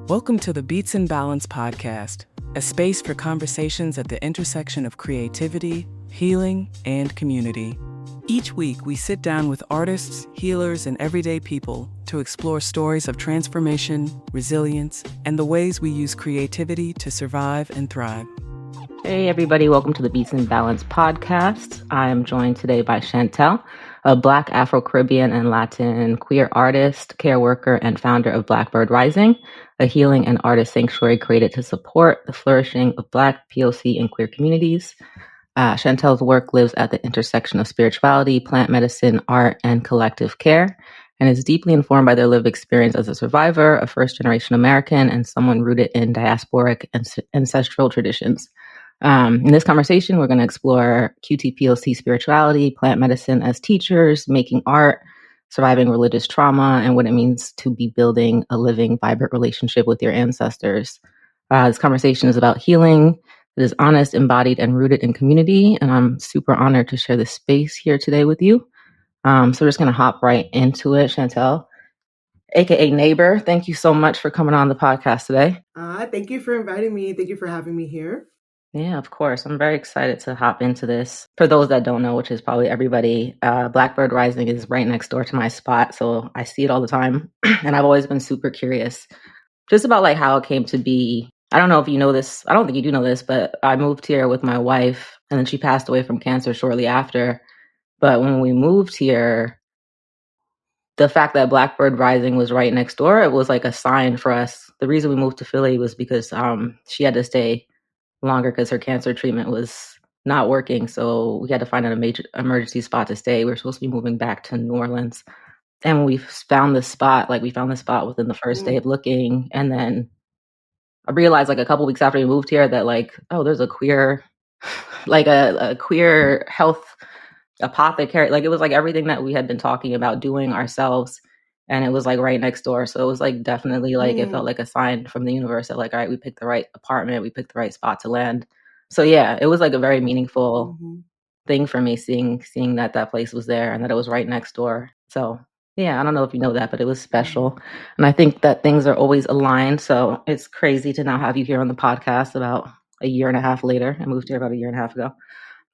Welcome to the Beats and Balance podcast, a space for conversations at the intersection of creativity, healing, and community. Each week, we sit down with artists, healers, and everyday people to explore stories of transformation, resilience, and the ways we use creativity to survive and thrive. Hey, everybody. Welcome to the Beats and Balance podcast. I am joined today by Chantelle, a Black Afro-Caribbean and Latin queer artist, care worker, and founder of Blackbird Rising, a healing and artist sanctuary created to support the flourishing of Black, POC, and queer communities. Chantelle's work lives at the intersection of spirituality, plant medicine, art, and collective care, and is deeply informed by their lived experience as a survivor, a first-generation American, and someone rooted in diasporic and ancestral traditions. In this conversation, we're going to explore QTPOC spirituality, plant medicine as teachers, making art, surviving religious trauma, and what it means to be building a living, vibrant relationship with your ancestors. This conversation is about healing that is honest, embodied, and rooted in community, and I'm super honored to share this space here today with you. So we're just going to hop right into it. Chantelle, aka Neighbor, thank you so much for coming on the podcast today. Thank you for inviting me. Thank you for having me here. Yeah, of course. I'm very excited to hop into this. For those that don't know, which is probably everybody, Blackbird Rising is right next door to my spot. So I see it all the time. And I've always been super curious just about like how it came to be. I don't know if you know this. I don't think you do know this, but I moved here with my wife and then she passed away from cancer shortly after. But when we moved here, the fact that Blackbird Rising was right next door, it was like a sign for us. The reason we moved to Philly was because she had to stay longer because her cancer treatment was not working. So we had to find a major emergency spot to stay. We were supposed to be moving back to New Orleans. And when we found this spot, we found the spot within the first day of looking. And then I realized like a couple weeks after we moved here that like, oh, there's a queer, like a queer health apothecary. Like it was like everything that we had been talking about doing ourselves. And it was like right next door. So it was like definitely like it felt like a sign from the universe that like, all right, we picked the right apartment. We picked the right spot to land. So yeah, it was like a very meaningful thing for me seeing that place was there and that it was right next door. So yeah, I don't know if you know that, but it was special. And I think that things are always aligned. So it's crazy to now have you here on the podcast about a year and a half later. I moved here about a year and a half ago.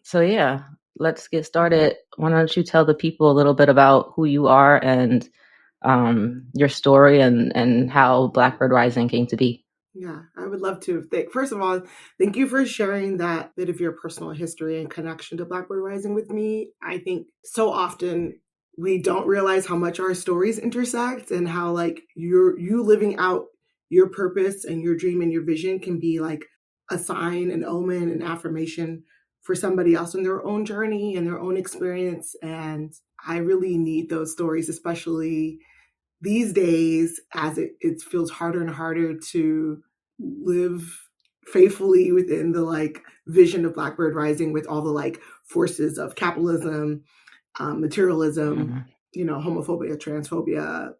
So yeah, let's get started. Why don't you tell the people a little bit about who you are and your story and how Blackbird Rising came to be. Yeah, I would love to. First of all, thank you for sharing that bit of your personal history and connection to Blackbird Rising with me. I think so often we don't realize how much our stories intersect and how like you living out your purpose and your dream and your vision can be like a sign, an omen, an affirmation for somebody else in their own journey and their own experience. And I really need those stories, especially these days, as it feels harder and harder to live faithfully within the like vision of Blackbird Rising with all the like forces of capitalism, materialism, homophobia, transphobia,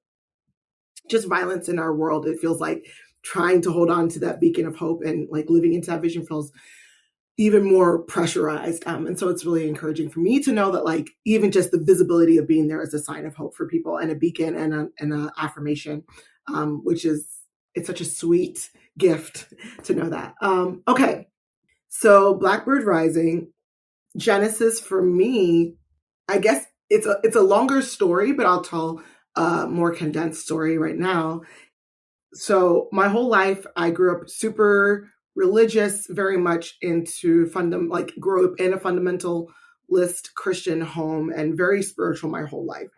just violence in our world. It feels like trying to hold on to that beacon of hope and like living into that vision feels even more pressurized. And so it's really encouraging for me to know that like even just the visibility of being there is a sign of hope for people and a beacon and an affirmation, which is, it's such a sweet gift to know that. Okay. So Blackbird Rising, Genesis for me, I guess it's a longer story, but I'll tell a more condensed story right now. So my whole life, I grew up super religious, very much into grew up in a fundamentalist Christian home and very spiritual my whole life.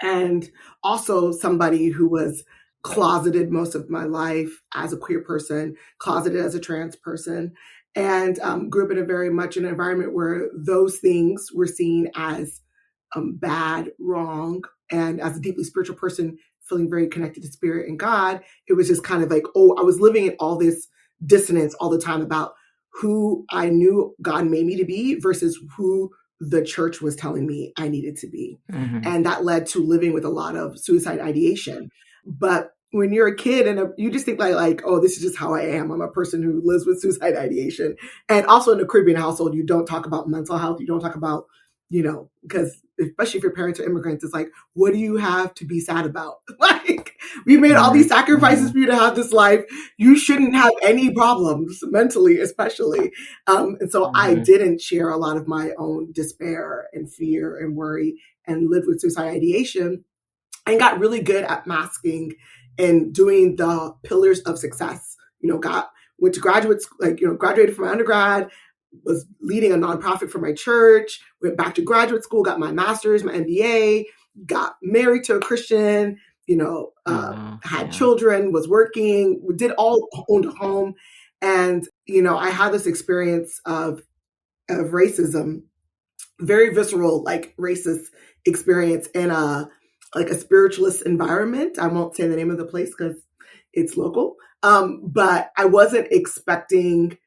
And also somebody who was closeted most of my life as a queer person, closeted as a trans person, and grew up in a very much an environment where those things were seen as bad, wrong. And as a deeply spiritual person, feeling very connected to spirit and God, it was just kind of like, I was living in all this dissonance all the time about who I knew God made me to be versus who the church was telling me I needed to be. And that led to living with a lot of suicide ideation. But when you're a kid and you just think like, oh, this is just how I am. I'm a person who lives with suicide ideation. And also in a Caribbean household, you don't talk about mental health. You don't talk about because especially if your parents are immigrants, it's like, what do you have to be sad about? Like, we made all these sacrifices for you to have this life. You shouldn't have any problems mentally, especially. And so I didn't share a lot of my own despair and fear and worry and lived with suicide ideation, and got really good at masking and doing the pillars of success. Went to graduate school, graduated from my undergrad, was leading a nonprofit for my church, went back to graduate school, got my master's, my MBA, got married to a Christian, had children, was working, owned a home. And, I had this experience of racism, very visceral, like racist experience in a spiritualist environment. I won't say the name of the place because it's local. But I wasn't expecting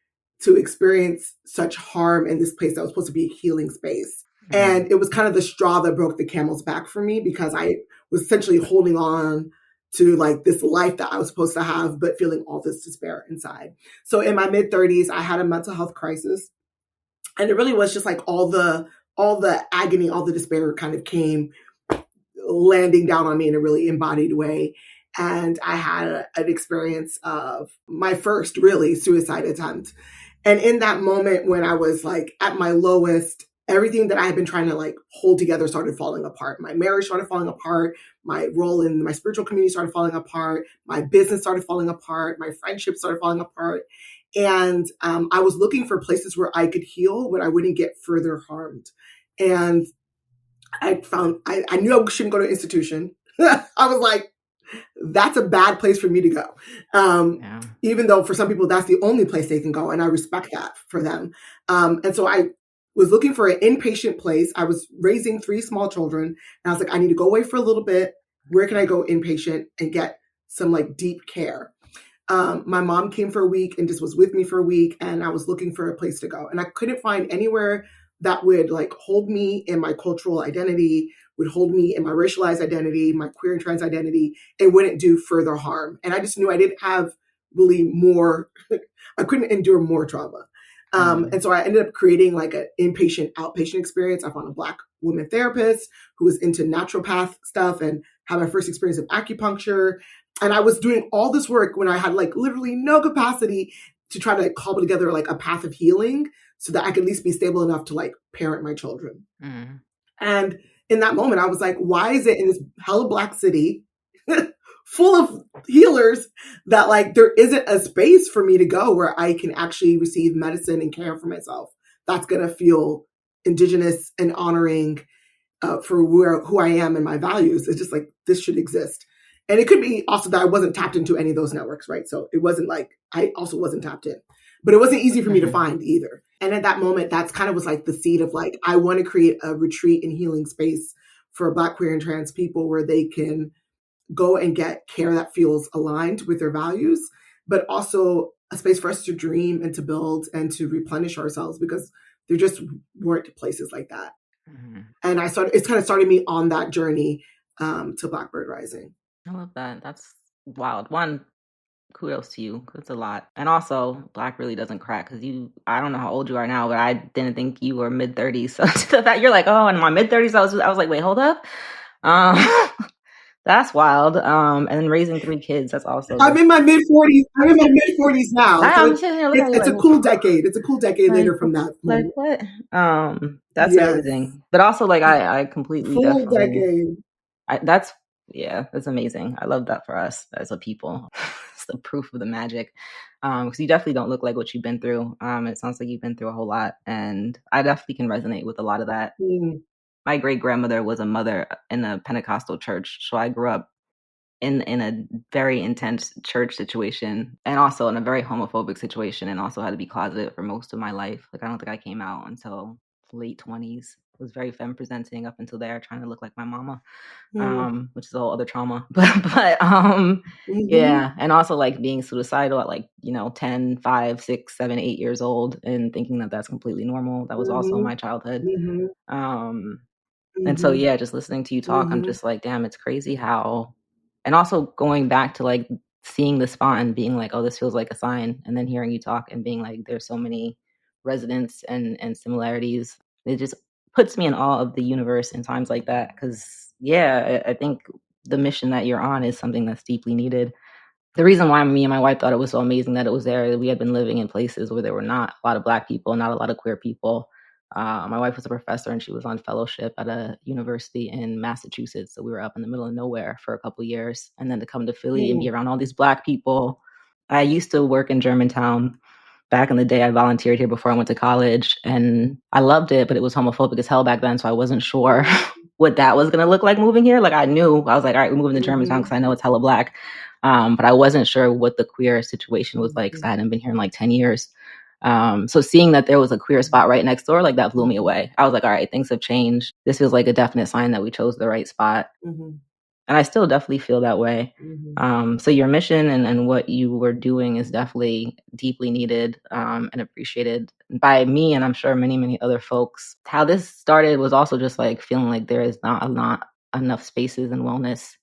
to experience such harm in this place that was supposed to be a healing space. And it was kind of the straw that broke the camel's back for me, because I was essentially holding on to like this life that I was supposed to have, but feeling all this despair inside. So in my mid-30s, I had a mental health crisis. And it really was just like all the agony, all the despair kind of came landing down on me in a really embodied way. And I had an experience of my first really suicide attempt. And in that moment, when I was like at my lowest, everything that I had been trying to like hold together started falling apart. My marriage started falling apart. My role in my spiritual community started falling apart. My business started falling apart. My friendships started falling apart. And I was looking for places where I could heal, where I wouldn't get further harmed. And I knew I shouldn't go to an institution. I was like, that's a bad place for me to go. Even though for some people, that's the only place they can go. And I respect that for them. And so I was looking for an inpatient place. I was raising 3 small children. And I was like, I need to go away for a little bit. Where can I go inpatient and get some like deep care? My mom came for a week and just was with me for a week. And I was looking for a place to go. And I couldn't find anywhere that would like hold me in my cultural identity, would hold me in my racialized identity, my queer and trans identity, and wouldn't do further harm. And I just knew I didn't have really more, I couldn't endure more trauma. And so I ended up creating like an inpatient, outpatient experience. I found a Black woman therapist who was into naturopath stuff and had my first experience of acupuncture. And I was doing all this work when I had like literally no capacity to try to like cobble together like a path of healing so that I could at least be stable enough to like parent my children. And in that moment, I was like, why is it in this hella Black city full of healers that like there isn't a space for me to go where I can actually receive medicine and care for myself that's going to feel indigenous and honoring for who I am and my values? It's just like, this should exist. And it could be also that I wasn't tapped into any of those networks, right? So it wasn't like, I also wasn't tapped in, but it wasn't easy for me to find either. And at that moment, that's kind of was like the seed of like, I want to create a retreat and healing space for Black, queer, and trans people where they can go and get care that feels aligned with their values, but also a space for us to dream and to build and to replenish ourselves, because there just weren't places like that. And it's kind of started me on that journey to Blackbird Rising. I love that. That's wild. One, kudos to you. That's a lot. And also, Black really doesn't crack, because I don't know how old you are now, but I didn't think you were mid-30s. So to that, you're like, oh, in my mid-30s, I was like, wait, hold up. That's wild. And then raising 3 kids, that's also. I'm in my mid-40s. I'm in my mid-40s now. It's a cool decade. It's a cool decade later from that. Like what? That's amazing. But also, like, I completely full decade. That's amazing. I love that for us as a people. It's the proof of the magic. Because you definitely don't look like what you've been through. It sounds like you've been through a whole lot, and I definitely can resonate with a lot of that. My great-grandmother was a mother in a Pentecostal church, so I grew up in a very intense church situation, and also in a very homophobic situation, and also had to be closeted for most of my life. Like, I don't think I came out until late 20s. Was very femme presenting up until there, trying to look like my mama, which is a whole other trauma. But yeah, and also like being suicidal at like 10, 5, 6, 7, 8 years old, and thinking that that's completely normal. That was also my childhood. And so just listening to you talk, I'm just like, damn, it's crazy how, and also going back to like seeing the spot and being like, oh, this feels like a sign, and then hearing you talk and being like, there's so many resonance and similarities. It just puts me in awe of the universe in times like that. Because, yeah, I think the mission that you're on is something that's deeply needed. The reason why me and my wife thought it was so amazing that it was there, we had been living in places where there were not a lot of Black people, not a lot of queer people. My wife was a professor and she was on fellowship at a university in Massachusetts. So we were up in the middle of nowhere for a couple of years. And then to come to Philly and be around all these Black people. I used to work in Germantown. Back in the day, I volunteered here before I went to college, and I loved it, but it was homophobic as hell back then, so I wasn't sure what that was going to look like moving here. Like, I was like, all right, we're moving to Germantown because I know it's hella Black, but I wasn't sure what the queer situation was like because I hadn't been here in like 10 years. So seeing that there was a queer spot right next door, like that blew me away. I was like, all right, things have changed. This feels like a definite sign that we chose the right spot. And I still definitely feel that way. So your mission and what you were doing is definitely deeply needed and appreciated by me, and I'm sure many, many other folks. How this started was also just like feeling like there is not enough spaces in wellness.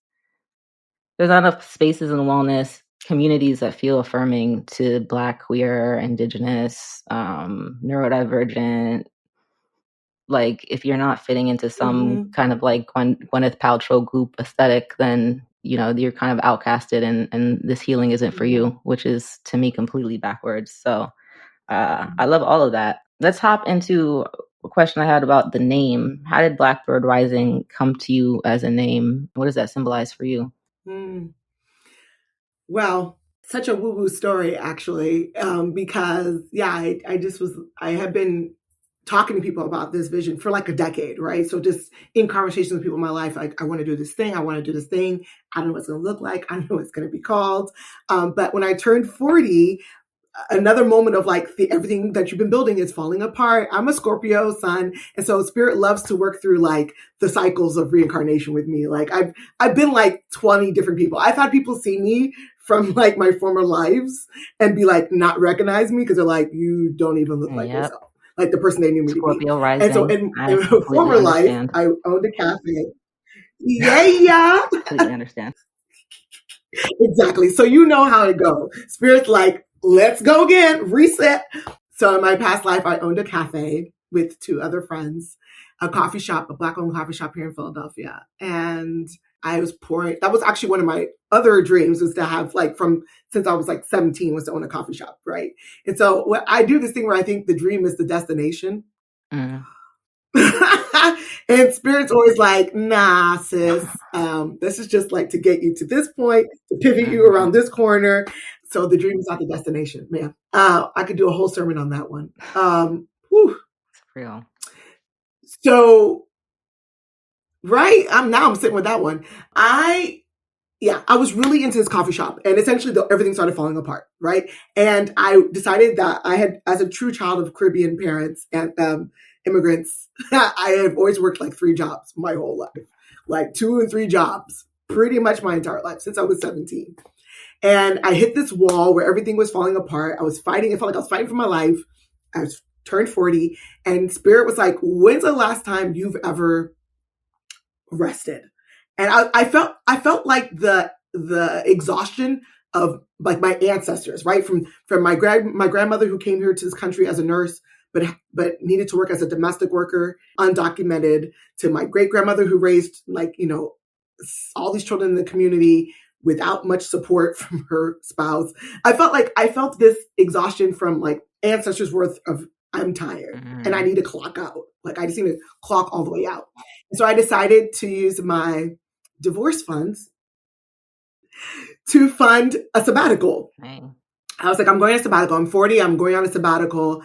There's not enough spaces in wellness, communities that feel affirming to Black, queer, Indigenous, neurodivergent. Like, if you're not fitting into some kind of like Gwyneth Paltrow group aesthetic, then, you know, you're kind of outcasted and this healing isn't for you, which is to me completely backwards. So I love all of that. Let's hop into a question I had about the name. How did Blackbird Rising come to you as a name? What does that symbolize for you? Well, such a woo-woo story, actually, because, I have been talking to people about this vision for like a decade, right? So just in conversations with people in my life, like, I want to do this thing. I want to do this thing. I don't know what it's going to look like. I don't know what it's going to be called. But when I turned 40, another moment of like everything that you've been building is falling apart. I'm a Scorpio sun. And so spirit loves to work through like the cycles of reincarnation with me. Like I've been like 20 different people. I've had people see me from like my former lives and be like, not recognize me because they're like, you don't even look like yourself. Like the person they knew me Scorpio to be. rising. And so in former life, I owned a cafe. Yeah. Completely understand. Exactly. So you know how it goes. Spirit's like, let's go again, reset. So in my past life, I owned a cafe with two other friends, a coffee shop, a Black-owned coffee shop here in Philadelphia. And I was pouring, that was actually one of my other dreams, was to have like since I was like 17, was to own a coffee shop, right? And so I do this thing where I think the dream is the destination. And Spirit's always like, nah, sis, this is just like to get you to this point, to pivot you around this corner. So the dream is not the destination, man. I could do a whole sermon on that one. It's real. So, right, I'm sitting with that one. I was really into this coffee shop, and essentially everything started falling apart, right? And I decided that I had, as a true child of Caribbean parents and immigrants, I have always worked like 3 jobs my whole life, like 2 and 3 jobs, pretty much my entire life since I was 17. And I hit this wall where everything was falling apart. I was fighting. It felt like I was fighting for my life. I was turned 40, and Spirit was like, when's the last time you've ever rested? And I felt like the exhaustion of like my ancestors, right? From my grandmother who came here to this country as a nurse, but needed to work as a domestic worker, undocumented, to my great grandmother who raised like, you know, all these children in the community without much support from her spouse. I felt this exhaustion from like ancestors worth of, I'm tired and I need to clock out. Like I just need to clock all the way out. And so I decided to use my divorce funds to fund a sabbatical. Dang. I was like, I'm going on a sabbatical. I'm 40. I'm going on a sabbatical.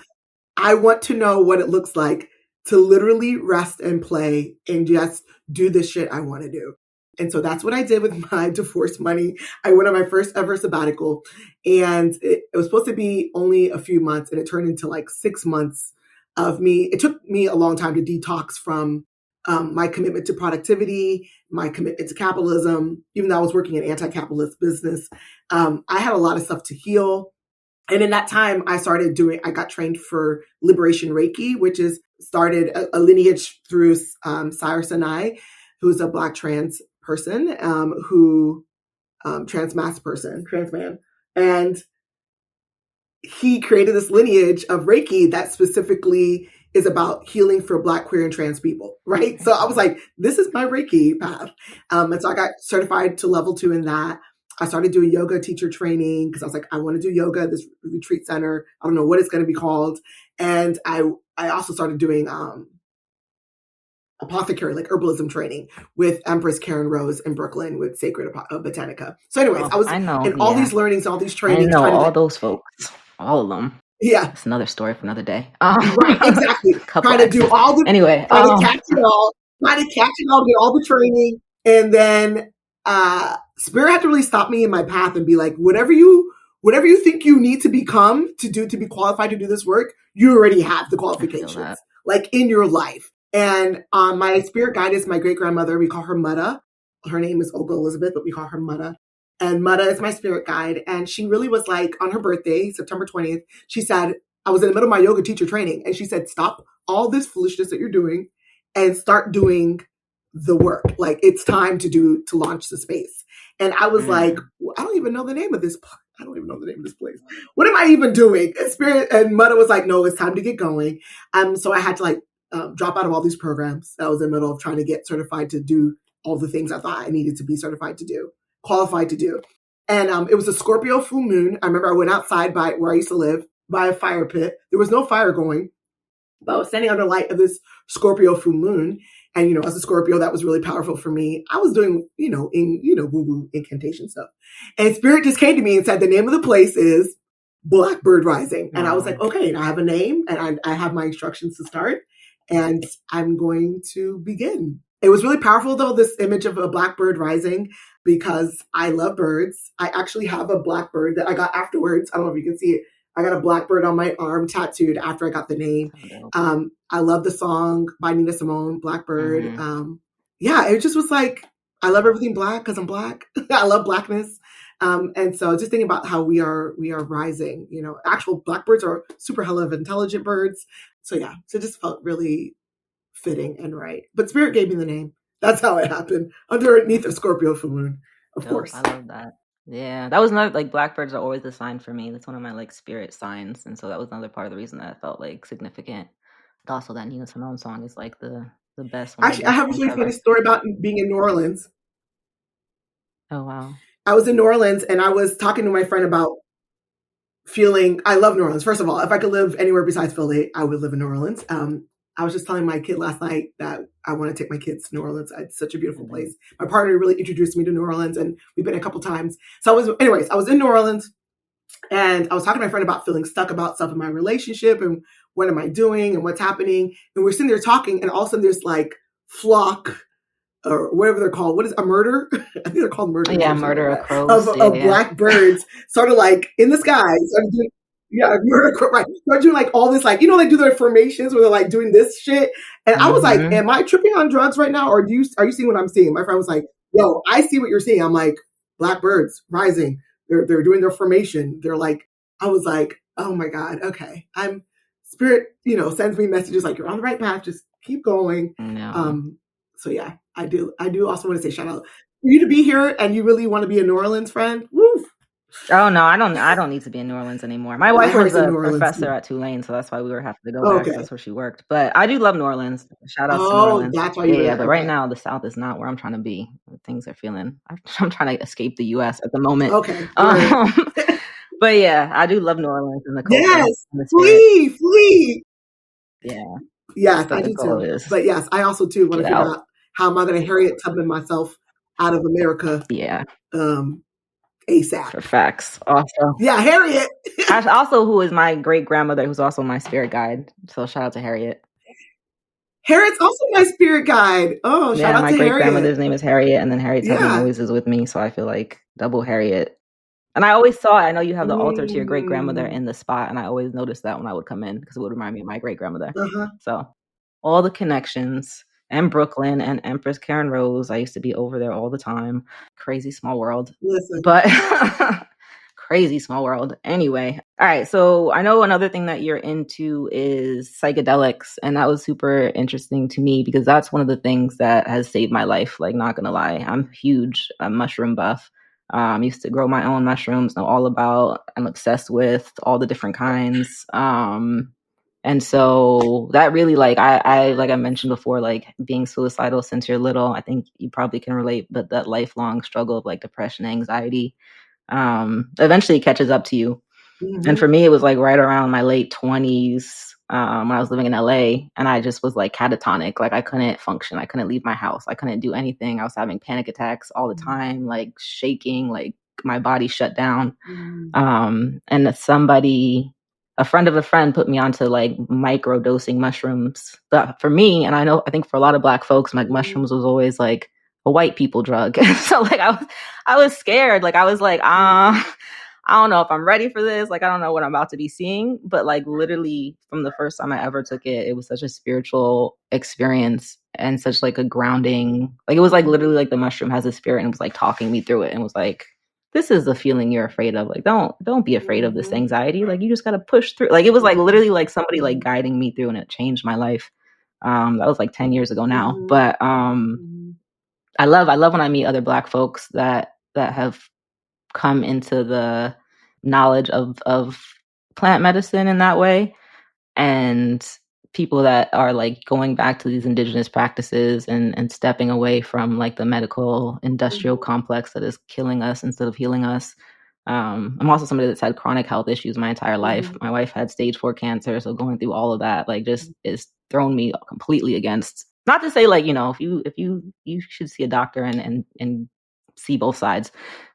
I want to know what it looks like to literally rest and play and just do the shit I want to do. And so that's what I did with my divorce money. I went on my first ever sabbatical, and it was supposed to be only a few months, and it turned into like 6 months of me. It took me a long time to detox from my commitment to productivity, my commitment to capitalism. Even though I was working in anti-capitalist business, I had a lot of stuff to heal. And in that time, I got trained for Liberation Reiki, which is started a lineage through Cyrus and I, who's a Black trans person, trans man. And he created this lineage of Reiki that specifically is about healing for Black, queer, and trans people, right? So I was like, this is my Reiki path. And so I got certified to level 2 in that. I started doing yoga teacher training because I was like, I want to do yoga at this retreat center. I don't know what it's going to be called. And I also started doing apothecary, like herbalism training with Empress Karen Rose in Brooklyn with Sacred Botanica. So anyways, I was in all these learnings, all these trainings. I know all those folks, all of them. Yeah. That's another story for another day. Right, exactly. Trying to do all the, anyway, trying to catch it all, get all the training. And then Spirit had to really stop me in my path and be like, whatever you think you need to become to be qualified to do this work, you already have the qualifications, like in your life. And my spirit guide is my great grandmother. We call her Mutta. Her name is Olga Elizabeth, but we call her Mutta. And Mutta is my spirit guide. And she really was like, on her birthday, September 20th, she said, I was in the middle of my yoga teacher training. And she said, stop all this foolishness that you're doing and start doing the work. Like, it's time to launch the space. And I was like, I don't even know the name of this. I don't even know the name of this place. What am I even doing? And Mutta was like, no, it's time to get going. So I had to drop out of all these programs. I was in the middle of trying to get certified to do all the things I thought I needed to be certified to do, qualified to do. And it was a Scorpio full moon. I remember I went outside by where I used to live by a fire pit. There was no fire going, but I was standing under the light of this Scorpio full moon. And, as a Scorpio, that was really powerful for me. I was doing, woo-woo incantation stuff. And Spirit just came to me and said, the name of the place is Blackbird Rising. And I was like, okay, I have a name and I have my instructions to start. And I'm going to begin. It was really powerful, though, this image of a Blackbird rising, because I love birds. I actually have a blackbird that I got afterwards. I don't know if you can see it. I got a blackbird on my arm tattooed after I got the name. I love the song by Nina Simone, Blackbird. It just was like, I love everything Black because I'm Black. I love Blackness. And so just thinking about how we are rising, actual blackbirds are super hella of intelligent birds. So yeah, so it just felt really fitting and right. But Spirit gave me the name. That's how it happened. Underneath a Scorpio full moon, of course. I love that. Yeah, that was another, blackbirds are always a sign for me. That's one of my spirit signs. And so that was another part of the reason that I felt significant. But also that Nina Simone song is the best one. Actually, I have a really funny story about being in New Orleans. Oh, wow. I was in New Orleans and I was talking to my friend about I love New Orleans. First of all, if I could live anywhere besides Philly, I would live in New Orleans. I was just telling my kid last night that I want to take my kids to New Orleans. It's such a beautiful place. My partner really introduced me to New Orleans and we've been a couple times. So I was in New Orleans and I was talking to my friend about feeling stuck about stuff in my relationship and what am I doing and what's happening. And we're sitting there talking and all of a sudden there's flock or whatever they're called. What is a murder? I think they're called murder. Yeah, murder of crows. Of black birds sort of in the sky. Murder crow, right. They're doing all this, they do their formations where they're doing this shit. And I was like, am I tripping on drugs right now? Or are you seeing what I'm seeing? My friend was like, yo, I see what you're seeing. I'm like, Blackbirds rising. They're doing their formation. I was like, oh my God. Okay. Spirit, sends me messages you're on the right path. Just keep going. No. So yeah, I do also want to say shout out for you to be here and you really want to be a New Orleans friend. Woo! Oh no, I don't need to be in New Orleans anymore. My wife was a professor at Tulane, so that's why we were having to go back. That's where she worked. But I do love New Orleans. Shout out to New Orleans. That's why you but right now the South is not where I'm trying to be. Things are feeling. I'm trying to escape the U.S. at the moment. Okay. But yeah, I do love New Orleans and the culture. Yes, and the flee. Yeah. Yes, I do too. But yes, I also too want to figure out how am I going to Harriet Tubman myself out of America. Yeah. ASAP. For facts. Also. Yeah, Harriet. Also, who is my great grandmother, who's also my spirit guide. So shout out to Harriet. Harriet's also my spirit guide. Oh, shout out to my great Harriet. Grandmother's name is Harriet, and then Harriet Tubman always is with me. So I feel double Harriet. And I always saw, I know you have the altar to your great grandmother in the spot, and I always noticed that when I would come in because it would remind me of my great grandmother. So all the connections. And Brooklyn and Empress Karen Rose. I used to be over there all the time. Crazy small world. Listen. But crazy small world. Anyway. All right. So I know another thing that you're into is psychedelics. And that was super interesting to me because that's one of the things that has saved my life. Not going to lie. I'm huge. A mushroom buff. Used to grow my own mushrooms. Know all about. I'm obsessed with all the different kinds. And so that really, like I mentioned before, like being suicidal since you're little, I think you probably can relate, but that lifelong struggle of like depression, anxiety, eventually catches up to you. And for me, it was like right around my late 20s, when I was living in LA, and I just was like catatonic. Like I couldn't function. I couldn't leave my house. I couldn't do anything. I was having panic attacks all the time, like shaking, like my body shut down. And a friend of a friend put me onto like micro dosing mushrooms. But for me, and I think for a lot of Black folks, like mushrooms was always like a white people drug. So like I was scared. Like I was like, I don't know if I'm ready for this. Like, I don't know what I'm about to be seeing. But like literally from the first time I ever took it, it was such a spiritual experience and such like a grounding. Like it was like literally like the mushroom has a spirit and was like talking me through it and was like, this is the feeling you're afraid of. Like, don't be afraid of this anxiety. Like you just gotta push through. Like it was like literally like somebody like guiding me through, and it changed my life. That was like 10 years ago now. But I love when I meet other Black folks that have come into the knowledge of plant medicine in that way, and people that are like going back to these indigenous practices and stepping away from like the medical industrial complex that is killing us instead of healing us. I'm also somebody that's had chronic health issues my entire life. My wife had stage 4 cancer, so going through all of that like just is thrown me completely against. Not to say like, if you should see a doctor and see both sides,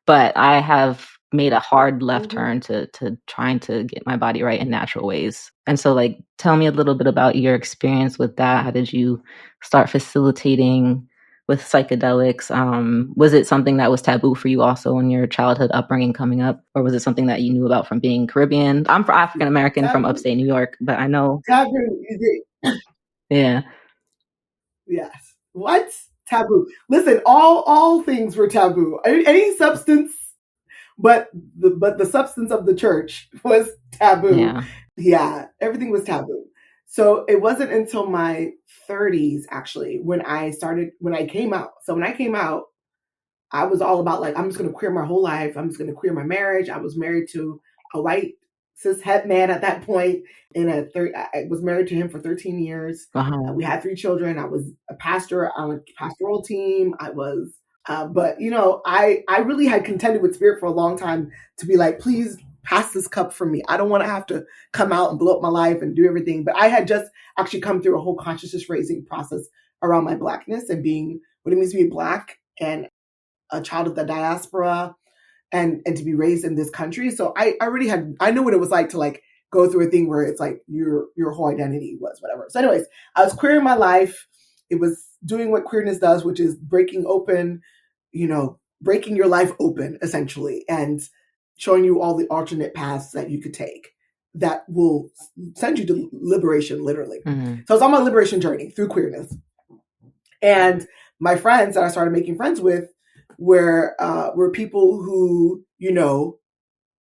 but I have made a hard left turn to trying to get my body right in natural ways. And so like, tell me a little bit about your experience with that. How did you start facilitating with psychedelics? Was it something that was taboo for you also in your childhood upbringing coming up? Or was it something that you knew about from being Caribbean? I'm African American from upstate New York, but I know. Taboo. Yeah. Yes. What? Taboo. Listen, all things were taboo. Any substance but the substance of the church was taboo. Yeah, everything was taboo. So it wasn't until my 30s actually when I came out. So when I came out, I was all about like, I'm just going to queer my whole life. I'm just going to queer my marriage. I was married to a white cis het man at that point. I was married to him for 13 years. We had 3 children. I was a pastor on a pastoral team. I was, but I really had contended with spirit for a long time to be like, please pass this cup from me. I don't want to have to come out and blow up my life and do everything. But I had just actually come through a whole consciousness raising process around my Blackness and being what it means to be Black and a child of the diaspora and to be raised in this country. So I know what it was like to like go through a thing where it's like your whole identity was whatever. So anyways, I was queer in my life. It was doing what queerness does, which is breaking your life open essentially and showing you all the alternate paths that you could take that will send you to liberation, literally. So I was on my liberation journey through queerness. And my friends that I started making friends with were people who,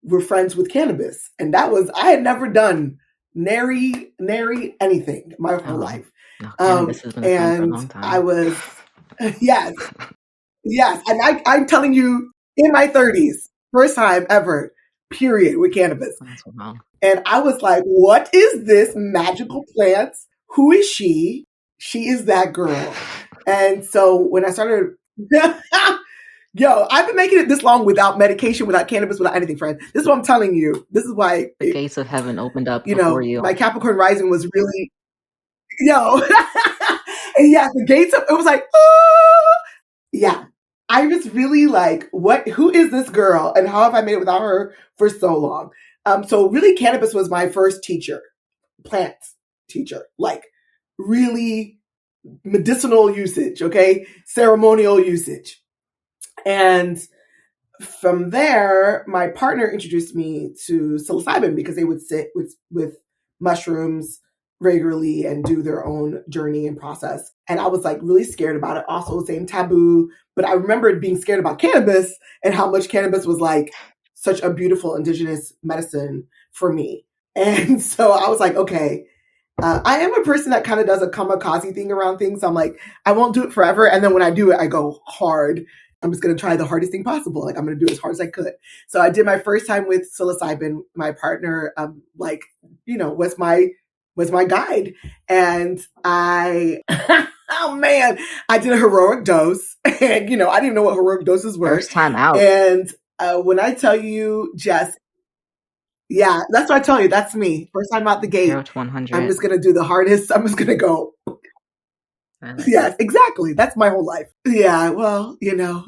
were friends with cannabis. And I had never done nary anything my whole life. Cannabis has been a friend for a long time. I was, yes. And I'm telling you, in my 30s, first time ever, period, with cannabis. And I was like, what is this magical plant? Who is she? She is that girl. And so when I started, I've been making it this long without medication, without cannabis, without anything, friend. This is what I'm telling you. This is why the gates of heaven opened up before you. My Capricorn rising was really, and yeah, the gates of, it was like, oh, yeah. I was really like, who is this girl and how have I made it without her for so long? So really cannabis was my first teacher, plant teacher, like really medicinal usage, okay? Ceremonial usage. And from there, my partner introduced me to psilocybin because they would sit with mushrooms regularly and do their own journey and process. And I was like really scared about it. Also, same taboo. But I remembered being scared about cannabis and how much cannabis was like such a beautiful indigenous medicine for me. And so I was like, okay, I am a person that kind of does a kamikaze thing around things. So I'm like, I won't do it forever. And then when I do it, I go hard. I'm just going to try the hardest thing possible. Like I'm going to do it as hard as I could. So I did my first time with psilocybin. My partner, was my was my guide. And I, oh man, I did a heroic dose. And, you know, I didn't know what heroic doses were. First time out. And when I tell you, Jess, yeah, that's what I tell you. That's me. First time out the gate. 0 to 100. I'm just going to do the hardest. I'm just going to go. Yes, exactly. That's my whole life. Yeah, well, you know,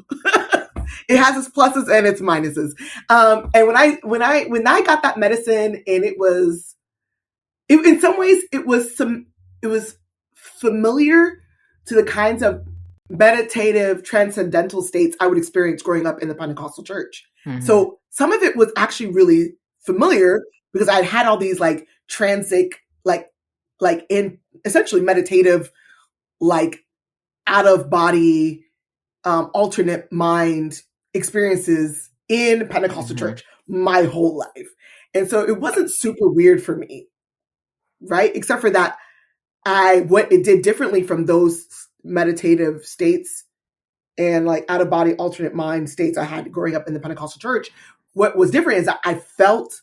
it has its pluses and its minuses. And when I got that medicine, and in some ways it was familiar to the kinds of meditative transcendental states I would experience growing up in the Pentecostal church. Mm-hmm. So some of it was actually really familiar because I had all these like transic, like in essentially meditative, like out of body, alternate mind experiences in Pentecostal church my whole life. And so it wasn't super weird for me, right? Except for that what it did differently from those meditative states and like out of body, alternate mind states I had growing up in the Pentecostal church. What was different is that I felt,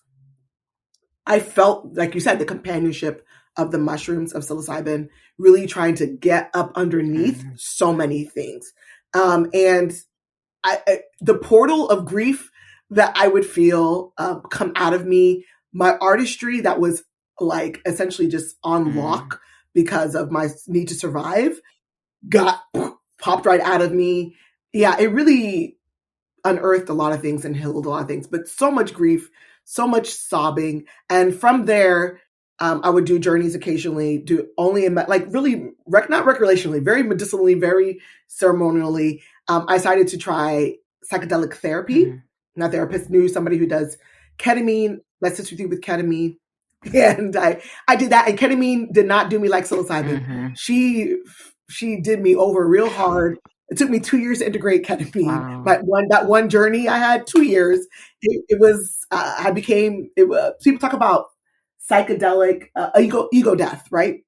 like you said, the companionship of the mushrooms of psilocybin, really trying to get up underneath so many things. And the portal of grief that I would feel come out of me, my artistry that was like essentially just on lock because of my need to survive, got popped right out of me. Yeah, it really unearthed a lot of things and healed a lot of things, but so much grief, so much sobbing. And from there, I would do journeys occasionally, do only in like really not recreationally, very medicinally, very ceremonially. I decided to try psychedelic therapy. My therapist knew somebody who does ketamine. Let's sit with you with ketamine. And I did that. And ketamine did not do me like psilocybin. She did me over real hard. It took me 2 years to integrate ketamine. Wow. But that one journey I had 2 years. It was people talk about psychedelic ego death, right?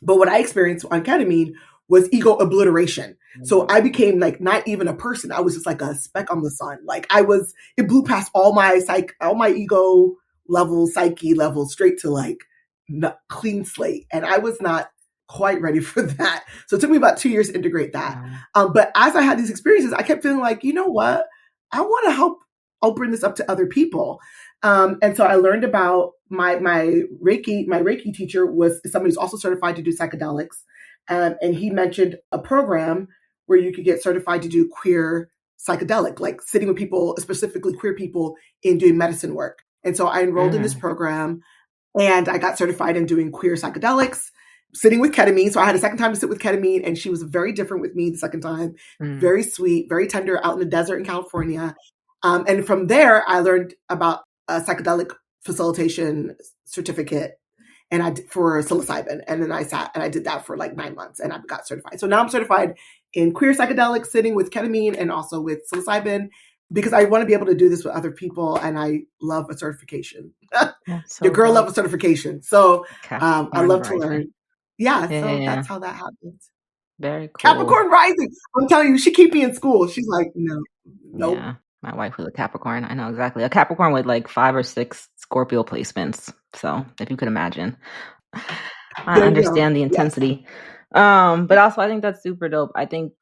But what I experienced on ketamine was ego obliteration. So I became like not even a person. I was just like a speck on the sun. Like it blew past all my ego levels, psyche levels, straight to like clean slate. And I was not quite ready for that. So it took me about 2 years to integrate that. But as I had these experiences, I kept feeling like, you know what? I want to help open this up to other people. And so I learned about my Reiki teacher was somebody who's also certified to do psychedelics. And he mentioned a program where you could get certified to do queer psychedelic, like sitting with people, specifically queer people, in doing medicine work. And so I enrolled in this program and I got certified in doing queer psychedelics, sitting with ketamine. So I had a second time to sit with ketamine, and she was very different with me the second time. Very sweet, very tender, out in the desert in California. And from there, I learned about a psychedelic facilitation certificate for psilocybin. And then I did that for like 9 months and I got certified. So now I'm certified in queer psychedelics, sitting with ketamine and also with psilocybin, because I want to be able to do this with other people. And I love a certification. Your girl loves a certification. So I love to learn. Yeah. So that's how that happens. Very cool. Capricorn rising. I'm telling you, she keep me in school. She's like, nope. Yeah. My wife was a Capricorn. I know exactly. A Capricorn with like 5 or 6 Scorpio placements. So if you could imagine, I understand the intensity. Yes. But also I think that's super dope. I think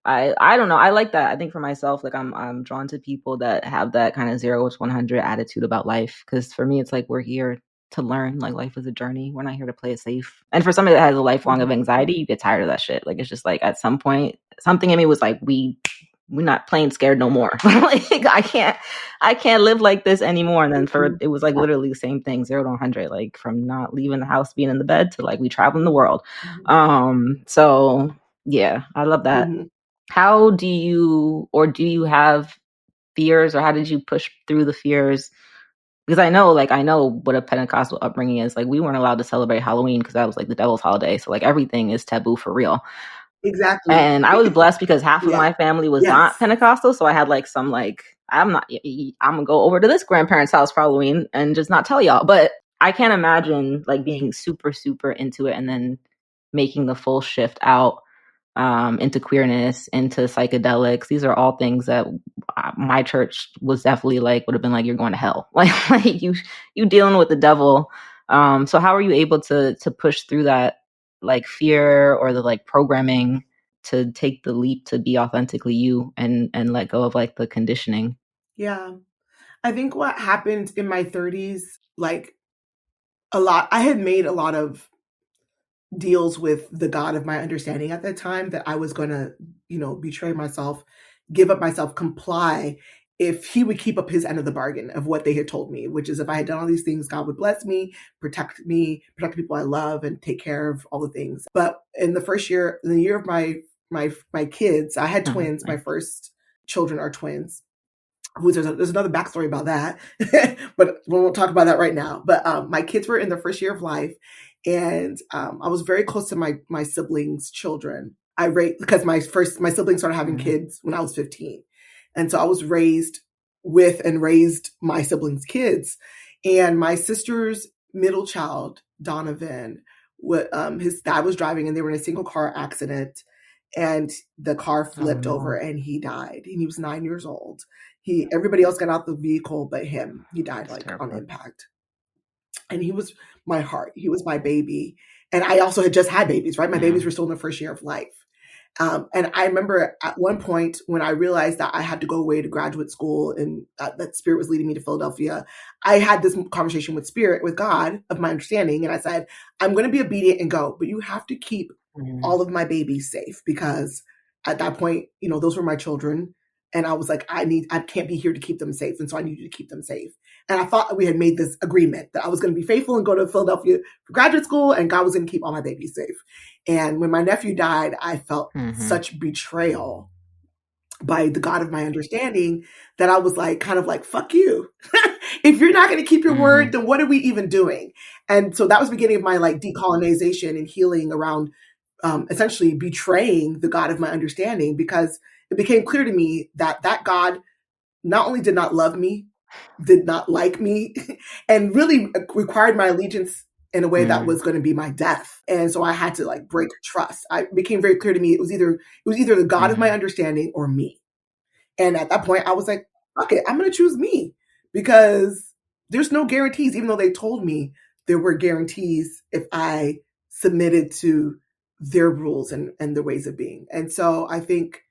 I don't know. I like that. I think for myself, like I'm drawn to people that have that kind of 0 to 100 attitude about life. Because for me, it's like we're here to learn. Like life is a journey. We're not here to play it safe. And for somebody that has a lifelong of anxiety, you get tired of that shit. Like it's just like at some point, something in me was like, we're not playing scared no more. Like I can't live like this anymore. And then it was like literally the same thing, 0 to 100, like from not leaving the house, being in the bed to like we traveling the world. So yeah, I love that. How do you have fears, or how did you push through the fears? Because I know what a Pentecostal upbringing is. Like we weren't allowed to celebrate Halloween because that was like the devil's holiday. So like everything is taboo for real. Exactly. And I was blessed because half of my family was not Pentecostal. So I had like some like, I'm gonna go over to this grandparent's house for Halloween and just not tell y'all. But I can't imagine like being super, super into it and then making the full shift out into queerness, into psychedelics. These are all things that my church was definitely like, would have been like, you're going to hell. Like you dealing with the devil. So how are you able to push through that like fear or the like programming to take the leap to be authentically you and let go of like the conditioning? Yeah. I think what happened in my 30s, like I had made a lot of deals with the God of my understanding at that time that I was going to, betray myself, give up myself, comply if he would keep up his end of the bargain of what they had told me, which is if I had done all these things, God would bless me, protect the people I love, and take care of all the things. But in the year of my kids, I had twins. My first children are twins. There's another backstory about that, but we won't talk about that right now. But my kids were in their first year of life, and I was very close to my siblings' children. Because my siblings started having kids when I was 15, and so I was raised my siblings' kids. And my sister's middle child, Donovan, his dad was driving, and they were in a single car accident, and the car flipped over, and he died. And he was 9 years old. Everybody else got out the vehicle but him. He died on impact. And he was my heart. He was my baby. And I also had just had babies, right? My babies were still in their first year of life. And I remember at one point when I realized that I had to go away to graduate school and that Spirit was leading me to Philadelphia, I had this conversation with Spirit, with God of my understanding. And I said, I'm going to be obedient and go, but you have to keep all of my babies safe, because at that point, those were my children. And I was like, I can't be here to keep them safe. And so I need you to keep them safe. And I thought we had made this agreement that I was going to be faithful and go to Philadelphia for graduate school, and God was going to keep all my babies safe. And when my nephew died, I felt such betrayal by the God of my understanding that I was like, kind of like, fuck you. If you're not going to keep your word, then what are we even doing? And so that was the beginning of my like decolonization and healing around essentially betraying the God of my understanding, because it became clear to me that God not only did not love me, did not like me, and really required my allegiance in a way that was going to be my death. And so I had to like break trust. It became very clear to me it was either the God of my understanding or me. And at that point I was like, okay, I'm going to choose me, because there's no guarantees, even though they told me there were guarantees if I submitted to their rules and their ways of being. And so I think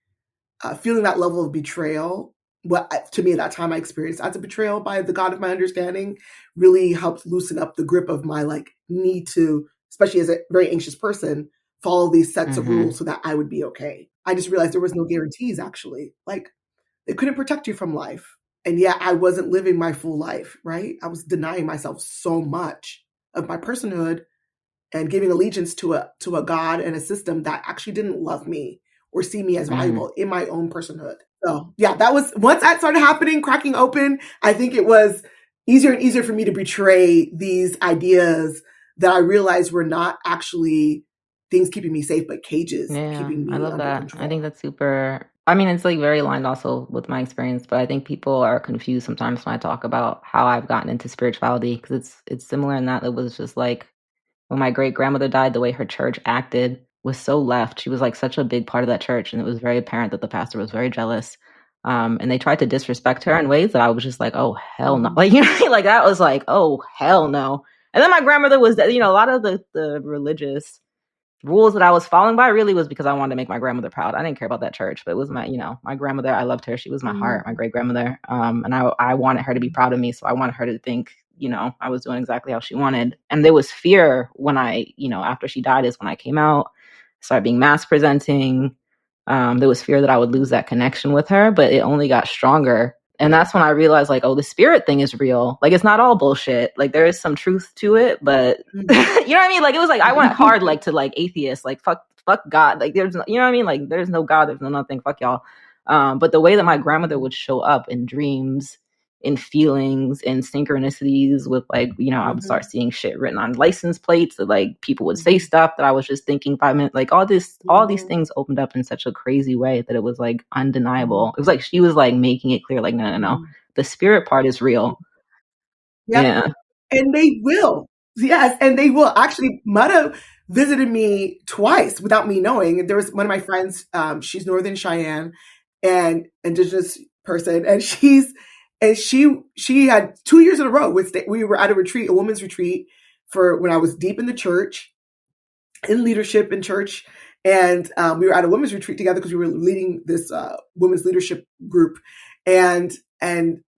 feeling that level of betrayal, what to me at that time I experienced as a betrayal by the God of my understanding, really helped loosen up the grip of my like need to, especially as a very anxious person, follow these sets of rules so that I would be okay. I just realized there was no guarantees, actually. Like, they couldn't protect you from life. And yet I wasn't living my full life, right? I was denying myself so much of my personhood and giving allegiance to a God and a system that actually didn't love me or see me as valuable in my own personhood. So yeah, that was, once that started happening, cracking open, I think it was easier and easier for me to betray these ideas that I realized were not actually things keeping me safe, but cages keeping me I love under that. control. I think that's super, I mean, it's like very aligned also with my experience, but I think people are confused sometimes when I talk about how I've gotten into spirituality, because it's similar in that it was just like when my great grandmother died, the way her church acted was so left. She was like such a big part of that church, and it was very apparent that the pastor was very jealous. And they tried to disrespect her in ways that I was just like, oh hell no, like, you know, like that was like, oh hell no. And then my grandmother was, a lot of the religious rules that I was following by really was because I wanted to make my grandmother proud. I didn't care about that church, but it was my grandmother. I loved her. She was my heart, my great grandmother. And I wanted her to be proud of me. So I wanted her to think, I was doing exactly how she wanted. And there was fear when after she died is when I came out, started being mass presenting. There was fear that I would lose that connection with her, but it only got stronger. And that's when I realized, like, oh, the spirit thing is real. Like, it's not all bullshit. Like, there is some truth to it, but you know what I mean? Like, it was like, I went hard, like, to like atheists, like, fuck God. Like, there's no, you know what I mean? Like, there's no God, there's no nothing, fuck y'all. But the way that my grandmother would show up in dreams, in feelings, in synchronicities with like, I would start seeing shit written on license plates that like people would say stuff that I was just thinking 5 minutes, like all these things opened up in such a crazy way that it was like undeniable. It was like she was like making it clear, like, no. The spirit part is real. Yep. Yeah. And they will. Yes, and they will. Actually, Mata visited me twice without me knowing. There was one of my friends, she's Northern Cheyenne, and indigenous person, and she had 2 years in a row we were at a retreat, a women's retreat for when I was deep in the church, in leadership in church. And we were at a women's retreat together because we were leading this women's leadership group. And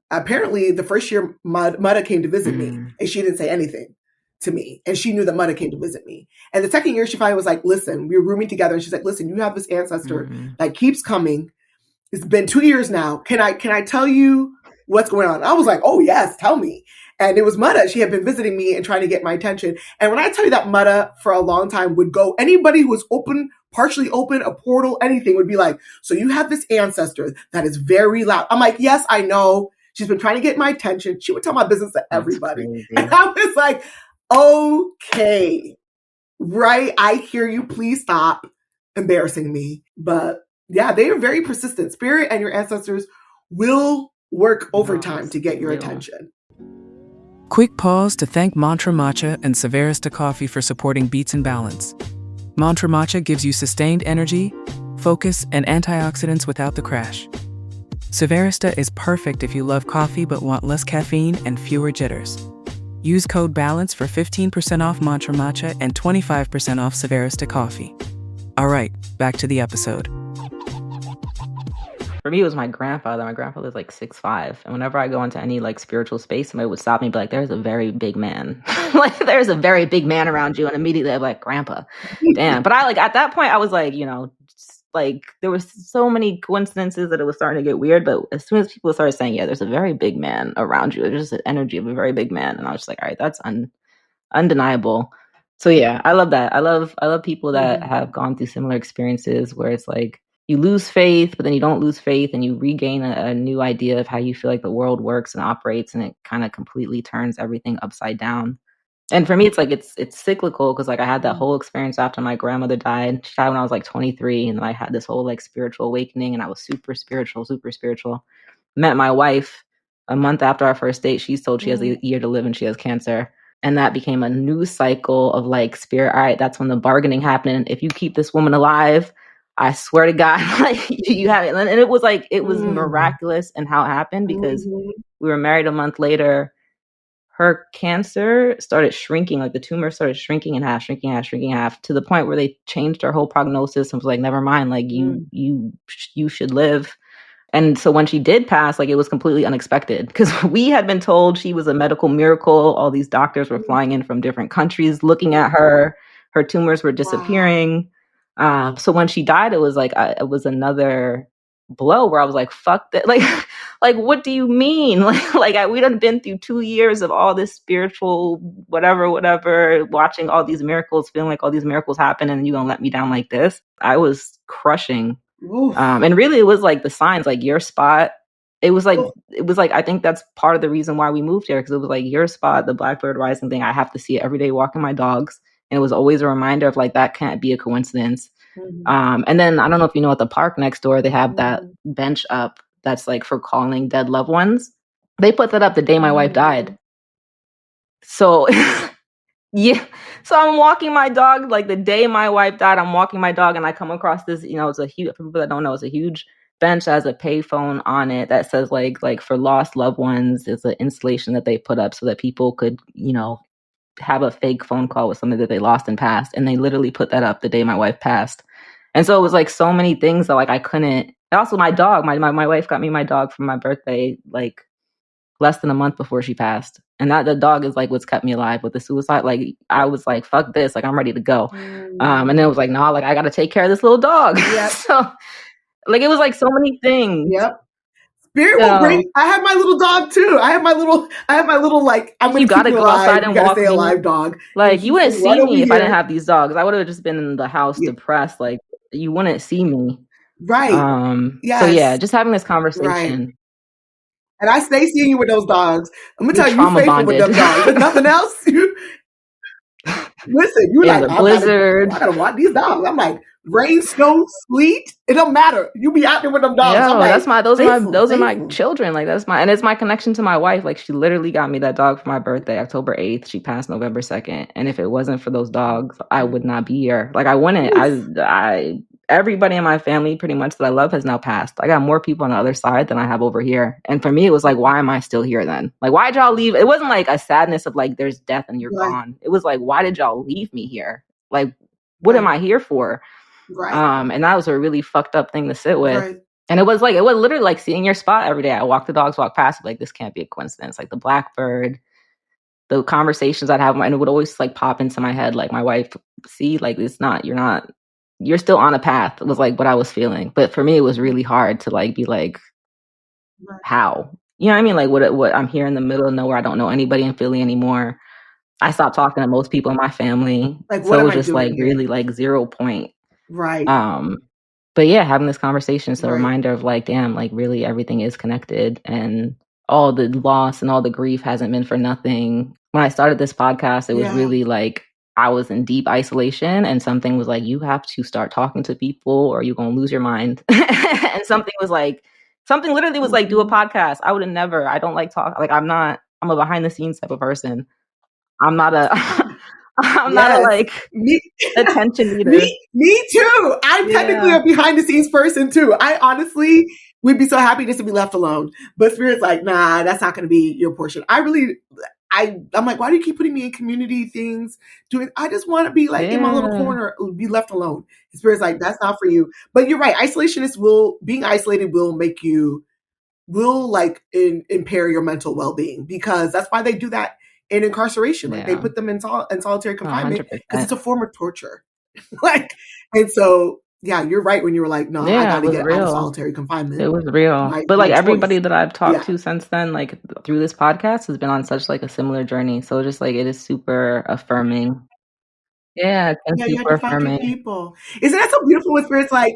apparently the first year, Mudda came to visit me, and she didn't say anything to me. And she knew that Mudda came to visit me. And the second year, she finally was like, listen, we were rooming together. And she's like, listen, you have this ancestor that keeps coming. It's been 2 years now. Can I tell you what's going on? And I was like, oh, yes, tell me. And it was Mudda. She had been visiting me and trying to get my attention. And when I tell you that Mudda for a long time would go, anybody who was open, partially open, a portal, anything would be like, so you have this ancestor that is very loud. I'm like, yes, I know. She's been trying to get my attention. She would tell my business to everybody. And I was like, okay, right. I hear you. Please stop embarrassing me. But yeah, they are very persistent. Spirit and your ancestors will work overtime to get your attention. Quick pause to thank Mantra Matcha and Savarista Coffee for supporting Beats and Balance. Mantra Matcha gives you sustained energy, focus, and antioxidants without the crash. Savarista is perfect if you love coffee but want less caffeine and fewer jitters. Use code BALANCE for 15% off Mantra Matcha and 25% off Savarista Coffee. All right, back to the episode. For me, it was my grandfather. My grandfather's like 6'5". And whenever I go into any like spiritual space, somebody would stop me and be like, there's a very big man. Like, there's a very big man around you. And immediately I'm like, Grandpa, damn. But I like, at that point, I was like, like there was so many coincidences that it was starting to get weird. But as soon as people started saying, yeah, there's a very big man around you, there's just an energy of a very big man. And I was just like, all right, that's undeniable. So yeah, I love that. I love people that have gone through similar experiences where it's like, you lose faith, but then you don't lose faith and you regain a new idea of how you feel like the world works and operates, and it kind of completely turns everything upside down. And for me, it's like, it's cyclical because like I had that whole experience after my grandmother died. She died when I was like 23, and then I had this whole like spiritual awakening, and I was super spiritual. Met my wife a month after our first date. She's told she has a year to live and she has cancer. And that became a new cycle of like spirit. All right, that's when the bargaining happened. If you keep this woman alive, I swear to God, like you have it. And it was like, it was miraculous in how it happened because we were married a month later. Her cancer started shrinking, like the tumor started shrinking in half, to the point where they changed her whole prognosis and was like, never mind, like you should live. And so when she did pass, like it was completely unexpected because we had been told she was a medical miracle. All these doctors were flying in from different countries looking at her. Her tumors were disappearing. So when she died, it was like it was another blow where I was like, fuck that. Like what do you mean? We done been through 2 years of all this spiritual whatever, watching all these miracles, feeling like all these miracles happen, and you gonna let me down like this? I was crushing. And really it was like the signs, like your spot. It was like I think that's part of the reason why we moved here, because it was like your spot, the Blackbird Rising thing. I have to see it every day walking my dogs. And it was always a reminder of like, that can't be a coincidence. And then I don't know if you know, at the park next door, they have that bench up that's like for calling dead loved ones. They put that up the day my wife died. So yeah. So I'm walking my dog, like the day my wife died, I'm walking my dog and I come across this, it's a huge, for people that don't know, it's a huge bench that has a payphone on it that says like for lost loved ones. It's an installation that they put up so that people could, have a fake phone call with somebody that they lost and passed. And they literally put that up the day my wife passed. And so it was like so many things that like I couldn't. Also my dog, my wife got me my dog for my birthday, like less than a month before she passed. And that the dog is like what's kept me alive with the suicide. Like I was like, fuck this, like I'm ready to go. And then it was like, no, like I got to take care of this little dog. Yep. So like it was like so many things. Yep. Spirit will bring. I have my little dog too. I have my little like. I'm gonna keep you go alive. Outside and you gotta walk stay alive, dog. Like you wouldn't see me if I didn't have these dogs. I would have just been in the house depressed. Like you wouldn't see me. Right. Yes. So yeah, just having this conversation. Right. And I stay seeing you with those dogs. I'm gonna tell you, you faithful with them dogs. But nothing else. Listen, you like the blizzard. I gotta watch these dogs. I'm like, rain, snow, sleet, it don't matter. You be out there with them dogs. Yo, like, those are my children. Like and it's my connection to my wife. Like she literally got me that dog for my birthday, October 8th. She passed November 2nd. And if it wasn't for those dogs, I would not be here. Like I wouldn't. I everybody in my family pretty much that I love has now passed. I got more people on the other side than I have over here. And for me, it was like, why am I still here then? Like, why did y'all leave? It wasn't like a sadness of like, there's death and you're Right. gone. It was like, why did y'all leave me here? Like, what am I here for? Right. And that was a really fucked up thing to sit with. Right. And it was literally like seeing your spot every day. I walk the dogs, walk past, like, this can't be a coincidence. Like the Blackbird, the conversations I'd have, and it would always like pop into my head. Like my wife, see, like you're still on a path. It was like what I was feeling. But for me, it was really hard to like be like, how? You know what I mean? Like what I'm here in the middle of nowhere. I don't know anybody in Philly anymore. I stopped talking to most people in my family. Like, so what it am was I just doing like here? really like 0 point. Right. But yeah, having this conversation is a Right. reminder of like, damn, like really everything is connected and all the loss and all the grief hasn't been for nothing. When I started this podcast, it was really like I was in deep isolation and something was like, you have to start talking to people or you're going to lose your mind. And something literally was like, do a podcast. I would have never, I don't like talk. Like I'm a behind the scenes type of person. I'm not not a like attention leader. Me too. I'm technically a behind the scenes person too. I honestly would be so happy just to be left alone. But Spirit's like, nah, that's not going to be your portion. I'm like, why do you keep putting me in community things? I just want to be like in my little corner, be left alone. Spirit's like, that's not for you. But you're right. Being isolated will make you, impair your mental well-being, because that's why they do that in incarceration. Like they put them in solitary confinement because it's a form of torture. And so, yeah, you're right when you were like, no, I got to get out of solitary confinement. It was real. But like everybody that I've talked to since then, like through this podcast, has been on such like a similar journey. So just like, it is super affirming. Yeah, it's been super affirming. People. Isn't that so beautiful with Spirit's like,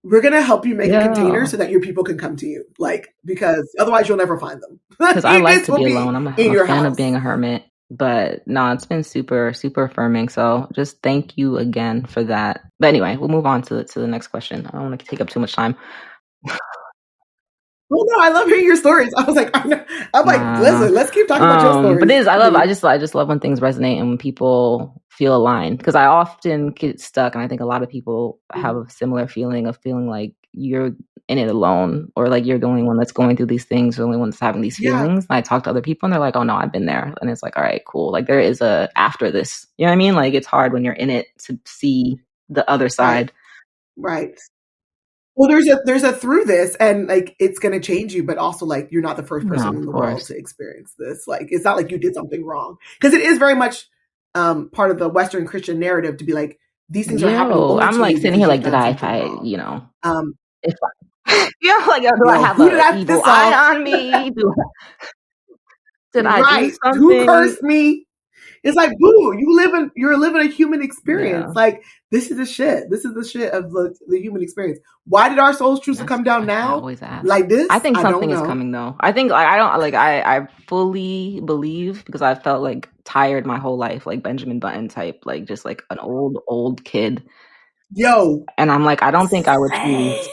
we're going to help you make a container so that your people can come to you. Like, because otherwise you'll never find them. Because I like to be alone. I'm a fan of being a hermit. But no, it's been super, super affirming. So just thank you again for that. But anyway, we'll move on to the next question. I don't want to take up too much time. Well, no, I love hearing your stories. I was like, listen, let's keep talking about your stories. But I just love when things resonate and when people feel aligned. Because I often get stuck, and I think a lot of people have a similar feeling of feeling like you're in it alone, or like you're the only one that's going through these things, the only one that's having these feelings. And I talk to other people and they're like, oh no, I've been there. And it's like, all right, cool. Like there is a after this. You know what I mean? Like it's hard when you're in it to see the other side. Right. Well, there's a through this, and like it's going to change you, but also like you're not the first person in the world to experience this. Like it's not like you did something wrong, because it is very much part of the Western Christian narrative to be like, these things are happening. I'm like sitting here like, did I, if I, you know, if I, yeah, like, do I have an evil eye on me? Did I do something? Who cursed me? It's like, boo, you're living a human experience. Yeah. Like, this is the shit. This is the shit of the human experience. Why did our souls choose to come down now? I always ask. Like this? I think something is coming though. I think I fully believe, because I've felt like tired my whole life, like Benjamin Button type, like just like an old kid. Yo. And I'm like, I don't think I would choose.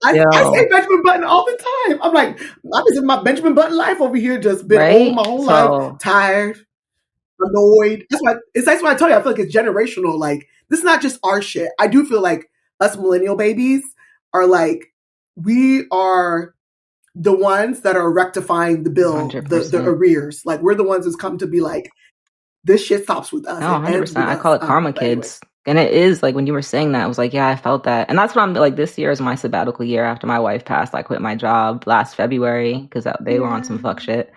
I say Benjamin Button all the time. I'm like, I'm just in my Benjamin Button life over here, just been old my whole life, tired, annoyed. That's why I tell you, I feel like it's generational. Like, this is not just our shit. I do feel like us millennial babies are like, we are the ones that are rectifying the bill, the arrears. Like, we're the ones who's come to be like, this shit stops with us. No, 100%. I call it karma kids. Anyway. And it is like, when you were saying that, I was like, yeah, I felt that. And that's what I'm like, this year is my sabbatical year. After my wife passed, I quit my job last February because they were on some fuck shit.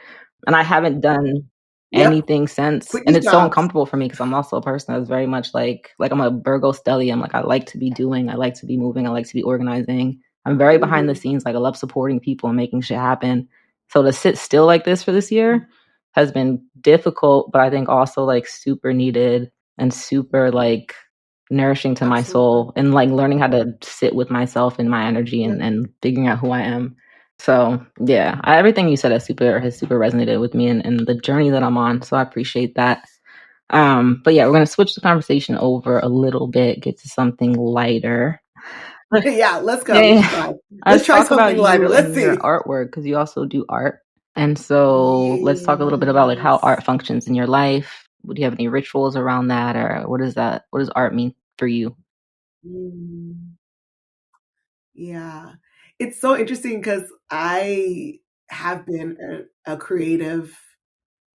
And I haven't done anything since. And it's so uncomfortable for me, because I'm also a person that's very much like I'm a Virgo stellium. Like, I like to be doing, I like to be moving, I like to be organizing. I'm very behind the scenes. Like, I love supporting people and making shit happen. So to sit still like this for this year has been difficult, but I think also like super needed and super like nourishing to my soul, and like learning how to sit with myself and my energy and figuring out who I am. So yeah, everything you said has super resonated with me and the journey that I'm on. So I appreciate that. But yeah, we're going to switch the conversation over a little bit, get to something lighter. Yeah, let's go. Let's try something lighter. Let's see your artwork, because you also do art. And so let's talk a little bit about like how art functions in your life. Do you have any rituals around that, or what does art mean for you? Mm, yeah. It's so interesting because I have been a creative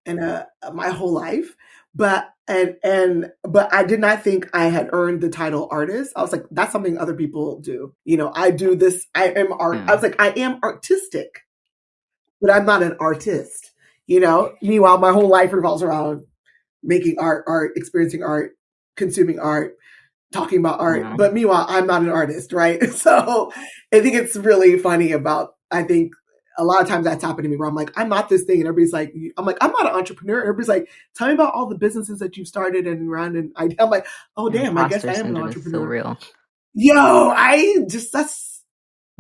and my whole life, but I did not think I had earned the title artist. I was like, that's something other people do. I do this. I am art. I was like, I am artistic, but I'm not an artist. Meanwhile, my whole life revolves around making art, experiencing art, consuming art, talking about art. Yeah. But meanwhile, I'm not an artist, right? So I think it's really funny I think a lot of times that's happened to me where I'm like, I'm not this thing. And everybody's like, I'm like, I'm not an entrepreneur. And everybody's like, tell me about all the businesses that you've started and run. And I'm like, oh, damn, I guess I am an Imposter syndrome entrepreneur. is so real.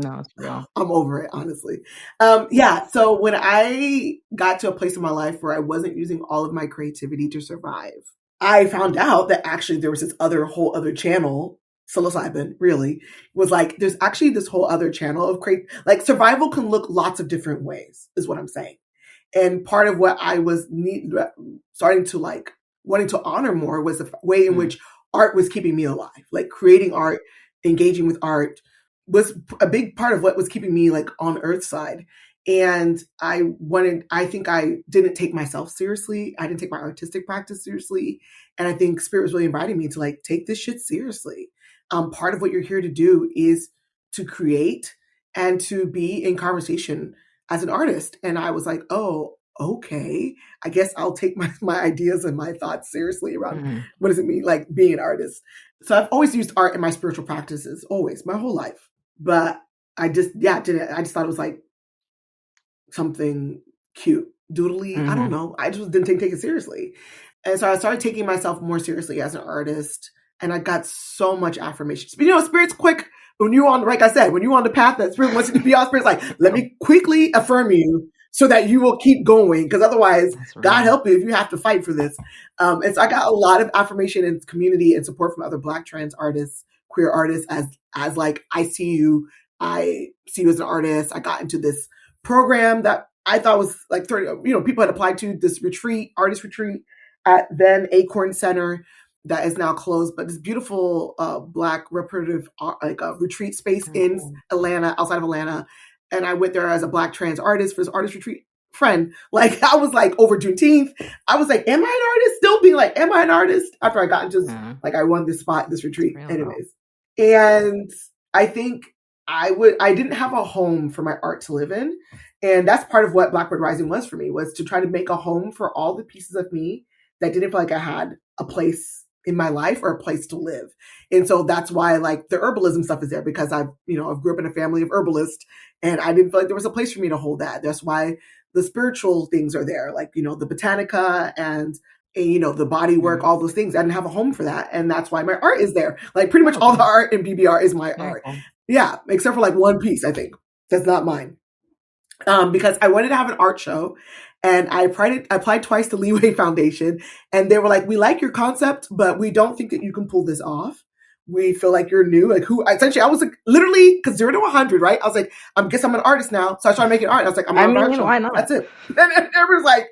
No, it's real. I'm over it, honestly. So when I got to a place in my life where I wasn't using all of my creativity to survive, I found out that actually there was this whole other channel, psilocybin really, was like, there's actually this whole other channel of like survival can look lots of different ways, is what I'm saying. And part of what I was starting to like wanting to honor more was the way in which art was keeping me alive, like creating art, engaging with art was a big part of what was keeping me like on Earth side. And I think I didn't take myself seriously. I didn't take my artistic practice seriously. And I think Spirit was really inviting me to like, take this shit seriously. Part of what you're here to do is to create and to be in conversation as an artist. And I was like, oh, okay, I guess I'll take my ideas and my thoughts seriously around what does it mean, like being an artist. So I've always used art in my spiritual practices, always, my whole life. But I just thought it was like something cute, doodly. I don't know. I just didn't take it seriously. And so I started taking myself more seriously as an artist. And I got so much affirmation. Spirit's quick. When you're on, like I said, when you're on the path that Spirit wants you to be on, Spirit's like, let me quickly affirm you so that you will keep going. Because otherwise, God help you if you have to fight for this. And so I got a lot of affirmation and community and support from other Black trans artists, queer artists, as like, I see you as an artist. I got into this program that I thought was like 30, people had applied to this artist retreat at then Acorn Center that is now closed, but this beautiful Black reparative like a retreat space in Atlanta, outside of Atlanta. And I went there as a Black trans artist for this artist retreat friend. Like I was like over Juneteenth, I was like, am I an artist? Still being like, am I an artist? After I got into like I won this spot, this retreat anyways. And I think I didn't have a home for my art to live in. And that's part of what Blackbird Rising was for me, was to try to make a home for all the pieces of me that didn't feel like I had a place in my life or a place to live. And so that's why like the herbalism stuff is there, because I grew up in a family of herbalists and I didn't feel like there was a place for me to hold that. That's why the spiritual things are there, like, the botanica and the body work, all those things. I didn't have a home for that. And that's why my art is there. Like pretty much all the art in BBR is my art. Yeah. Except for like one piece, I think. That's not mine. Because I wanted to have an art show and I applied twice to Leeway Foundation and they were like, we like your concept, but we don't think that you can pull this off. We feel like you're new. Like I was like, literally, because 0 to 100, right? I was like, I guess I'm an artist now. So I started making art. I was like, I'm an art show. Why not? That's it. And everyone's like,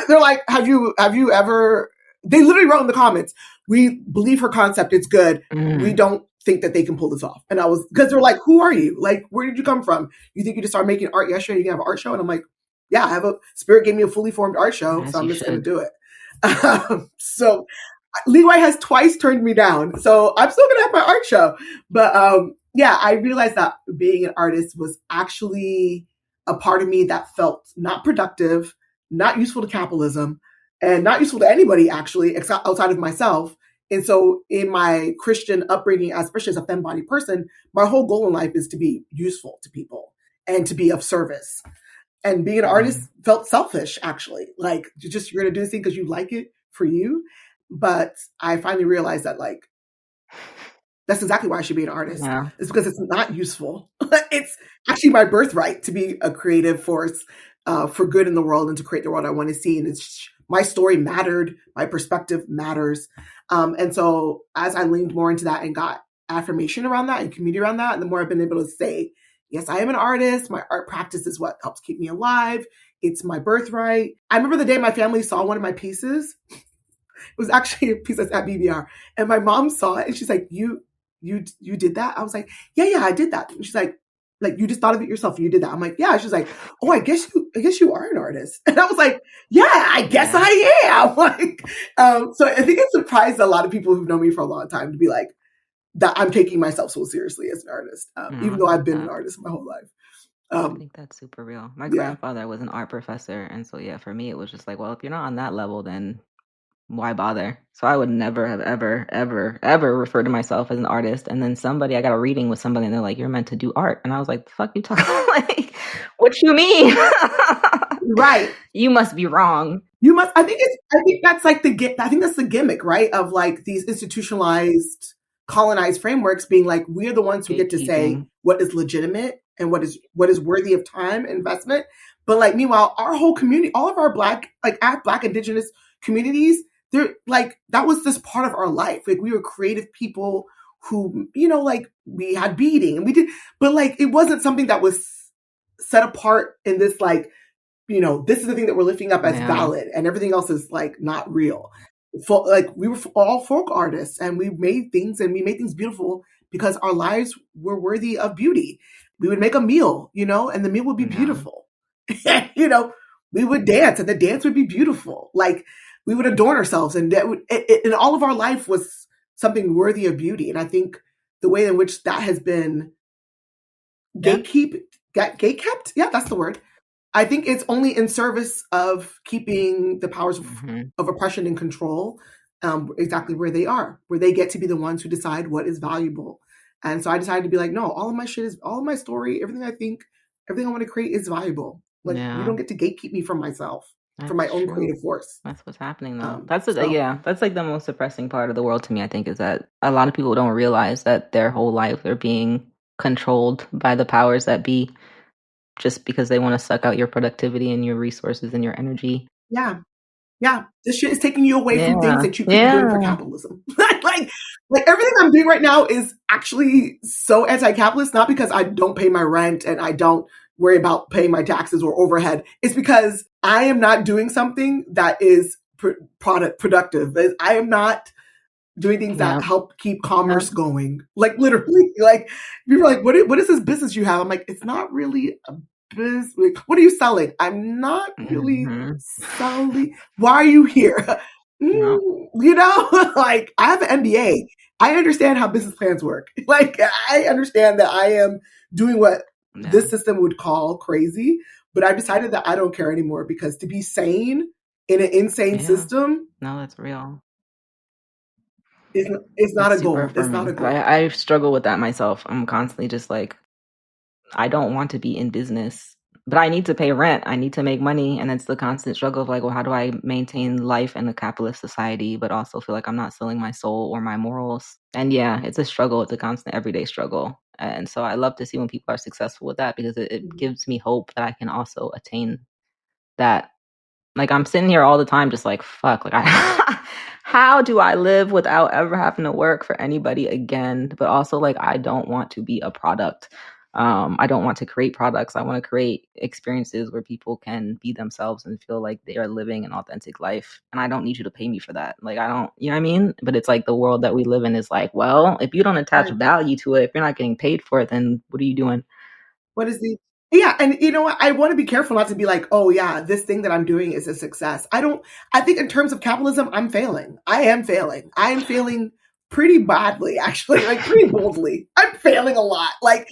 they're like, have you ever, they literally wrote in the comments, we believe her concept, it's good. We don't think that they can pull this off. And I was, because they're like, who are you? Like, where did you come from? You think you just started making art yesterday? You can have an art show? And I'm like, yeah, Spirit gave me a fully formed art show. So I'm just going to do it. So Leeway has twice turned me down. So I'm still going to have my art show. But I realized that being an artist was actually a part of me that felt not productive, not useful to capitalism, and not useful to anybody actually, except outside of myself. And so in my Christian upbringing, especially as a femme-bodied person, my whole goal in life is to be useful to people and to be of service. And being an artist felt selfish, actually. Like, you're going to do this thing because you like it for you. But I finally realized that, like, that's exactly why I should be an artist. Yeah. It's because it's not useful. It's actually my birthright to be a creative force for good in the world and to create the world I want to see. And my story mattered. My perspective matters. And so as I leaned more into that and got affirmation around that and community around that, and the more I've been able to say, yes, I am an artist. My art practice is what helps keep me alive. It's my birthright. I remember the day my family saw one of my pieces. was actually a piece that's at BBR. And my mom saw it and she's like, you did that? I was like, yeah, I did that. And she's like, you just thought of it yourself and you did that. I'm like, yeah. She's like, oh, I guess you are an artist. And I was like, yeah, I guess I am. Like, so I think it surprised a lot of people who've known me for a long time to be like, that I'm taking myself so seriously as an artist, even though I've been an artist my whole life. I think that's super real. My grandfather was an art professor. And so, for me, it was just like, well, if you're not on that level, then why bother? So I would never have ever referred to myself as an artist. And then I got a reading with somebody and they're like, you're meant to do art. And I was like, the fuck you talking about? Like, what you mean? Right. You must be wrong. I think that's like I think that's the gimmick, right? Of like these institutionalized, colonized frameworks being like, we're the ones who get to say what is legitimate and what is worthy of time investment. But like, meanwhile, our whole community, all of our Black Indigenous communities, they're like, that was just part of our life. Like, we were creative people who, like, we had beading and we did, but like, it wasn't something that was set apart in this, like, this is the thing that we're lifting up as valid and everything else is like not real. Like, we were all folk artists and we made things beautiful because our lives were worthy of beauty. We would make a meal, and the meal would be beautiful. We would dance and the dance would be beautiful. Like, we would adorn ourselves and and all of our life was something worthy of beauty. And I think the way in which that has been gatekept. Yeah, that's the word. I think it's only in service of keeping the powers of oppression and control exactly where they are, where they get to be the ones who decide what is valuable. And so I decided to be like, no, all of my story, everything I think, everything I want to create is valuable. Like, you don't get to gatekeep me from myself, from my own creative force. That's what's happening, though. That's like the most depressing part of the world to me, I think, is that a lot of people don't realize that their whole life they're being controlled by the powers that be, just because they want to suck out your productivity and your resources and your energy. Yeah. This shit is taking you away from things that you could be doing for capitalism. like everything I'm doing right now is actually so anti-capitalist, not because I don't pay my rent and I don't worry about paying my taxes or overhead. It's because I am not doing something that is productive. I am not doing things that help keep commerce going. Like, literally, like, people are like, what is this business you have? I'm like, it's not really a business. What are you selling? I'm not really selling. Why are you here? Like, I have an MBA. I understand how business plans work. Like, I understand that I am doing what this system would call crazy, but I've decided that I don't care anymore, because to be sane in an insane system, no, that's real. It's not a goal. It's not a goal. I struggle with that myself. I'm constantly just like, I don't want to be in business, but I need to pay rent. I need to make money. And it's the constant struggle of like, well, how do I maintain life in a capitalist society, but also feel like I'm not selling my soul or my morals? And it's a struggle. It's a constant everyday struggle. And so I love to see when people are successful with that, because it gives me hope that I can also attain that. Like, I'm sitting here all the time just like, fuck, like, how do I live without ever having to work for anybody again? But also, like, I don't want to be a product. I don't want to create products. I want to create experiences where people can be themselves and feel like they are living an authentic life. And I don't need you to pay me for that. Like, I don't, you know what I mean? But it's like the world that we live in is like, well, if you don't attach value to it, if you're not getting paid for it, then what are you doing? What is the... Yeah, and you know what? I want to be careful not to be like, oh yeah, this thing that I'm doing is a success. I think in terms of capitalism, I'm failing. I am failing pretty badly, actually, like pretty boldly. I'm failing a lot. Like,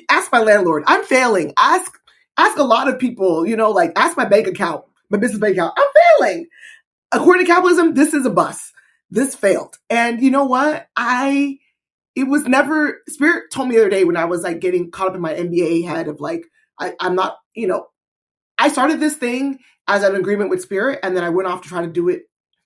ask my landlord. I'm failing. Ask a lot of people, like, ask my bank account, my business bank account. I'm failing. According to capitalism, this is a bust. This failed. And you know what? It was never... Spirit told me the other day when I was like getting caught up in my MBA head of like, I'm not, I started this thing as an agreement with Spirit, and then I went off to try to do it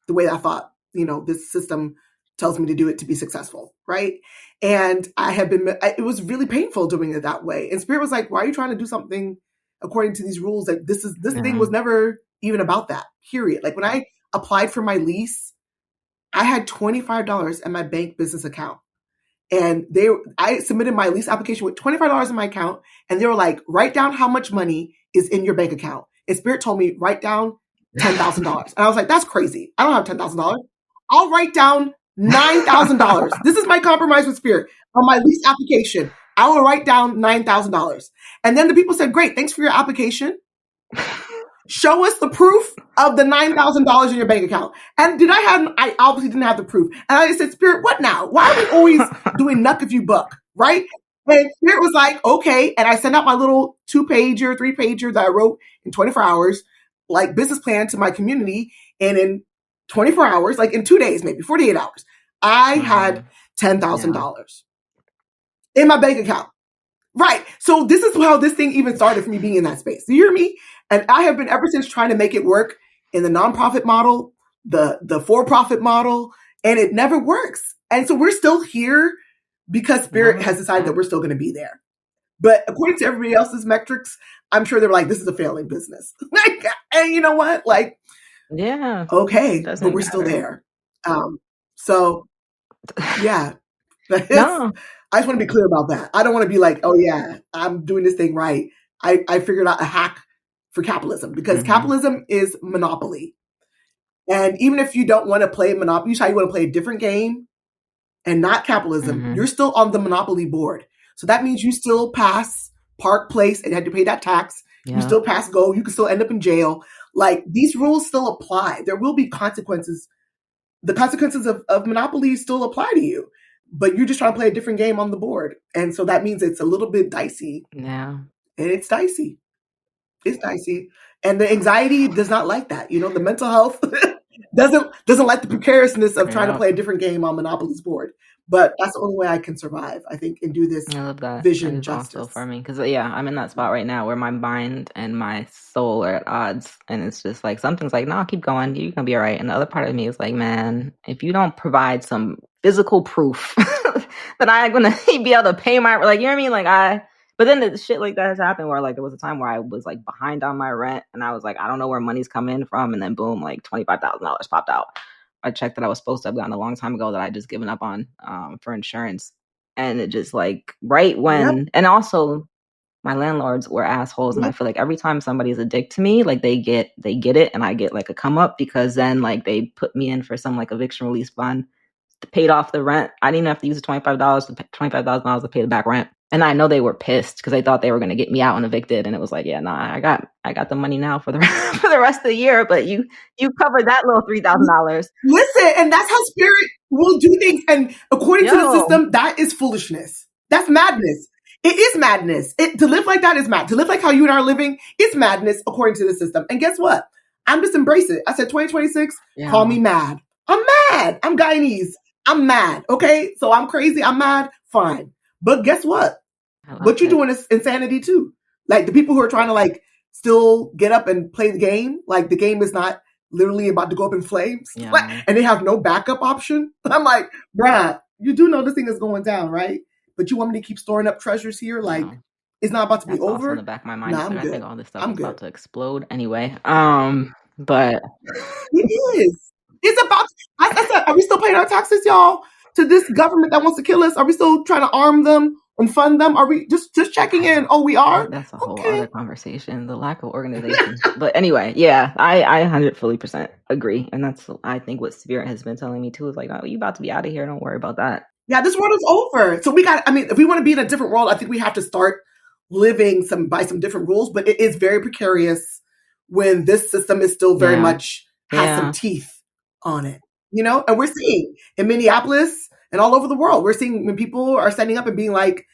the way I thought, this system tells me to do it to be successful. Right. And it was really painful doing it that way. And Spirit was like, why are you trying to do something according to these rules? Like, this thing was never even about that, period. Like, when I applied for my lease, I had $25 in my bank business account. And I submitted my lease application with $25 in my account, and they were like, write down how much money is in your bank account. And Spirit told me, write down $10,000. And I was like, that's crazy. I don't have $10,000. I'll write down $9,000. This is my compromise with spirit on my lease application. I will write down $9,000. And then the people said, great, thanks for your application. Show us the proof of the $9,000 in your bank account. And I obviously didn't have the proof. And I said, Spirit, what now? Why are we always doing knuck if you buck? Right? And Spirit was like, okay. And I sent out my little 2-pager, 3-pager that I wrote in 24 hours, like business plan to my community. And in 24 hours, like in 2 days, maybe 48 hours, I had $10,000 in my bank account. Right. So this is how this thing even started for me being in that space. You hear me? And I have been ever since trying to make it work in the nonprofit model, the for-profit model, and it never works. And so we're still here because Spirit has decided that we're still going to be there. But according to everybody else's metrics, I'm sure they're like, this is a failing business. And you know what? Like, okay, but we're still there. So yeah. No. I just want to be clear about that. I don't want to be like, oh yeah, I'm doing this thing right. I figured out a hack for capitalism because capitalism is monopoly. And even if you don't want to play monopoly, you want to play a different game and not capitalism, you're still on the monopoly board. So that means you still pass Park Place and had to pay that tax. You still pass go. You can still end up in jail. Like these rules still apply. There will be consequences. The consequences of monopoly still apply to you. But you're just trying to play a different game on the board. And so that means it's a little bit dicey. Yeah. And it's dicey. It's dicey. And the anxiety does not like that. You know, the mental health doesn't like the precariousness of trying to play a different game on Monopoly's board. But that's the only way I can survive, I think, and do this vision justice. Also for me, because I'm in that spot right now where my mind and my soul are at odds, and it's just like something's like, no, keep going, you're gonna be all right. And the other part of me is like, man, if you don't provide some physical proof that I'm gonna be able to pay my, like, you know what I mean, like But then the shit like that has happened where like there was a time where I was like behind on my rent, and I was like, I don't know where money's coming from, and then boom, like $25,000 popped out. A check that I was supposed to have gotten a long time ago that I just given up on for insurance. And it just like right when, and also my landlords were assholes. And I feel like every time somebody's a dick to me, like they get it and I get like a come up because then like they put me in for some like eviction release fund, paid off the rent. I didn't have to use the $25,000 to pay the back rent. And I know they were pissed because they thought they were going to get me out and evicted. And it was like, yeah, nah, I got the money now for the for the rest of the year. But you covered that little $3,000. Listen, and that's how spirit will do things. And according to the system, that is foolishness. That's madness. It is madness. To live like that is mad. To live like how you and I are living is madness according to the system. And guess what? I'm just embrace it. I said 2026, call me mad. I'm mad. I'm Guyanese. I'm mad. Okay? So I'm crazy. I'm mad. Fine. But guess what? What you're doing is insanity too. Like the people who are trying to like still get up and play the game, like the game is not literally about to go up in flames, and they have no backup option. I'm like, bruh, you do know this thing is going down, right? But you want me to keep storing up treasures here? Like, it's not about to be over. In the back of my mind, nah, I think all this stuff is about to explode anyway. But it is. It's about. I said, are we still paying our taxes, y'all, to this government that wants to kill us? Are we still trying to arm them and fund them? Are we just checking in? Oh, we are? That's a whole other conversation, the lack of organization. But anyway, yeah, I 100% agree. And that's, I think, what Spirit has been telling me too, is like, oh, you about to be out of here. Don't worry about that. Yeah, this world is over. So if we want to be in a different world, I think we have to start living by some different rules. But it is very precarious when this system is still very much has some teeth on it, you know? And we're seeing in Minneapolis and all over the world, we're seeing when people are standing up and being like,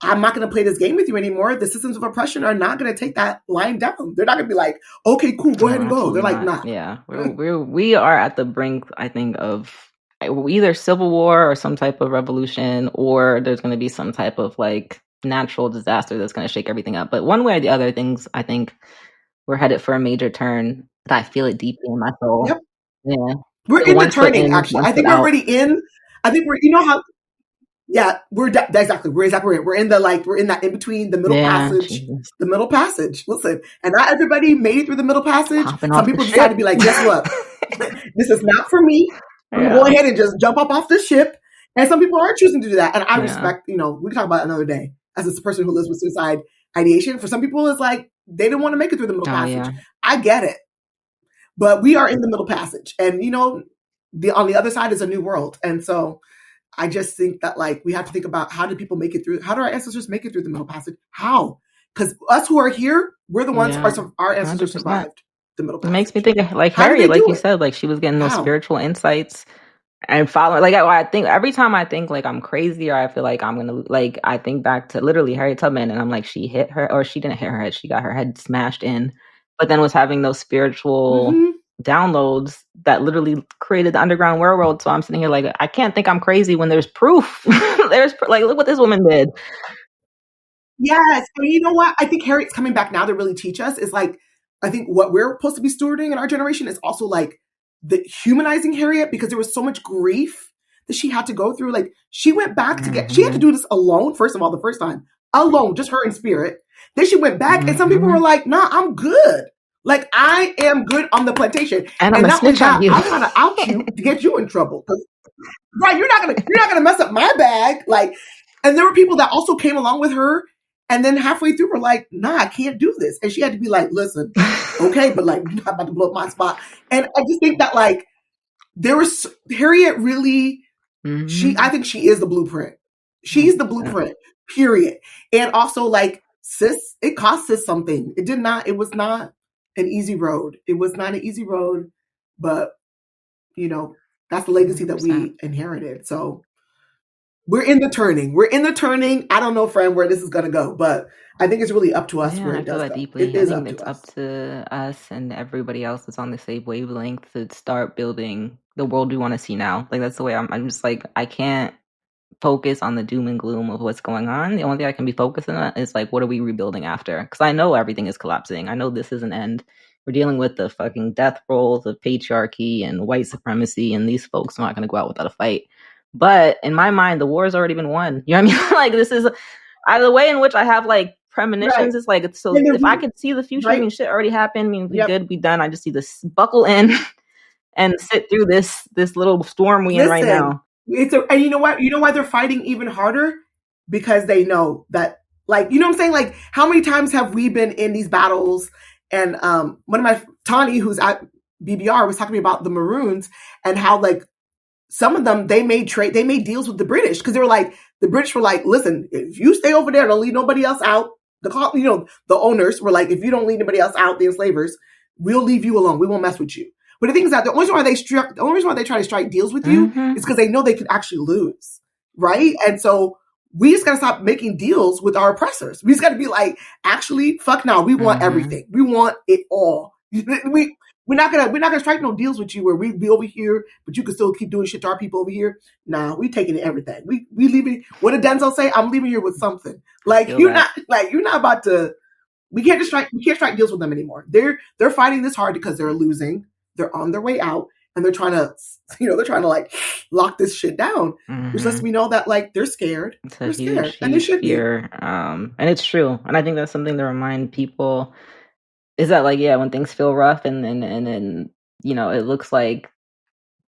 I'm not going to play this game with you anymore. The systems of oppression are not going to take that line down. They're not going to be like, okay, cool, go ahead and go. They're like, nah. Yeah, we are at the brink, I think, of either civil war or some type of revolution, or there's going to be some type of like natural disaster that's going to shake everything up. But one way or the other, things, I think, we're headed for a major turn. I feel it deeply in my soul. Yep. Yeah. We're in the turning, actually. I think we're already in. I think we're, you know how, yeah, exactly. We're in that in between the middle passage, Jesus. The middle passage. Listen, and not everybody made it through the middle passage. Some people decided to be like, guess what? This is not for me. I'm going to go ahead and just jump up off the ship. And some people are choosing to do that. And I respect, we can talk about it another day. As a person who lives with suicide ideation, for some people, it's like, they didn't want to make it through the middle passage. Yeah. I get it. But we are in the middle passage, and on the other side is a new world. And so I just think that like we have to think about, how did people make it through? How did our ancestors make it through the middle passage? How? Because us who are here, we're the ones, our ancestors 100%. survived the middle It passage. makes me think of like How did Harriet, they like do you it? said, like she was getting those How? spiritual insights and following. Like I think every time I think like I'm crazy or I feel like I'm gonna, like I think back to literally Harriet Tubman, and I'm like, she hit her, or she didn't hit her head, she got her head smashed in, but then was having those spiritual Mhm. downloads that literally created the Underground Railroad. So I'm sitting here like, I can't think I'm crazy when there's proof. Like, look what this woman did. Yes. And you know what? I think Harriet's coming back now to really teach us is like, I think what we're supposed to be stewarding in our generation is also like the humanizing Harriet, because there was so much grief that she had to go through. Like she went back she had to do this alone. First of all, the first time alone, just her in spirit. Then she went back and some people were like, nah, I'm good. Like I am good on the plantation. And I'm not only snitch on that, you. I'm trying to out you to get you in trouble. Right, you're not gonna mess up my bag. Like, and there were people that also came along with her, and then halfway through were like, nah, I can't do this. And she had to be like, listen, okay, but like, you're not about to blow up my spot. And I just think that like there was Harriet really, I think she is the blueprint. She's the blueprint, period. And also like sis, it cost sis something. It was not an easy road. It was not an easy road, but that's the legacy 100%. that we inherited. So we're in the turning. I don't know, friend, where this is going to go, but I think it's really up to us where it does go. Deeply. It is I up think to it's us. up to us and everybody else that's on the same wavelength to start building the world we want to see now. Like that's the way I'm just like, I can't focus on the doom and gloom of what's going on. The only thing I can be focusing on is like, what are we rebuilding after? Because I know everything is collapsing. I know this is an end. We're dealing with the fucking death rolls of patriarchy and white supremacy, and these folks are not going to go out without a fight. But in my mind, the war has already been won. You know what I mean? Like this is the way in which I have like premonitions. It's like, so if I could see the future, I mean, shit already happened. I mean, we good, we done. I just see this buckle in and sit through this little storm we in right now. And you know what? You know why they're fighting even harder? Because they know that, like, you know what I'm saying? Like, how many times have we been in these battles? And one of my Tani, who's at BBR, was talking to me about the Maroons and how like some of them they made deals with the British, because they were like, the British were like, listen, if you stay over there, don't leave nobody else out. The owners were like, if you don't leave anybody else out, the enslavers, we'll leave you alone. We won't mess with you. But the thing is that the only reason why they try to strike deals with you is because they know they could actually lose, right? And so we just gotta stop making deals with our oppressors. We just gotta be like, actually, fuck no, we want everything. We want it all. We're not gonna strike no deals with you where we be over here, but you can still keep doing shit to our people over here. Nah, we taking everything. We leaving. What did Denzel say? I'm leaving here with something. Like you're not about to. We can't strike deals with them anymore. They're fighting this hard because they're losing. They're on their way out, and they're trying to like lock this shit down, which lets me know that like they're scared. They're scared, and they should fear. Be. And it's true, and I think that's something to remind people is that like, yeah, when things feel rough and it looks like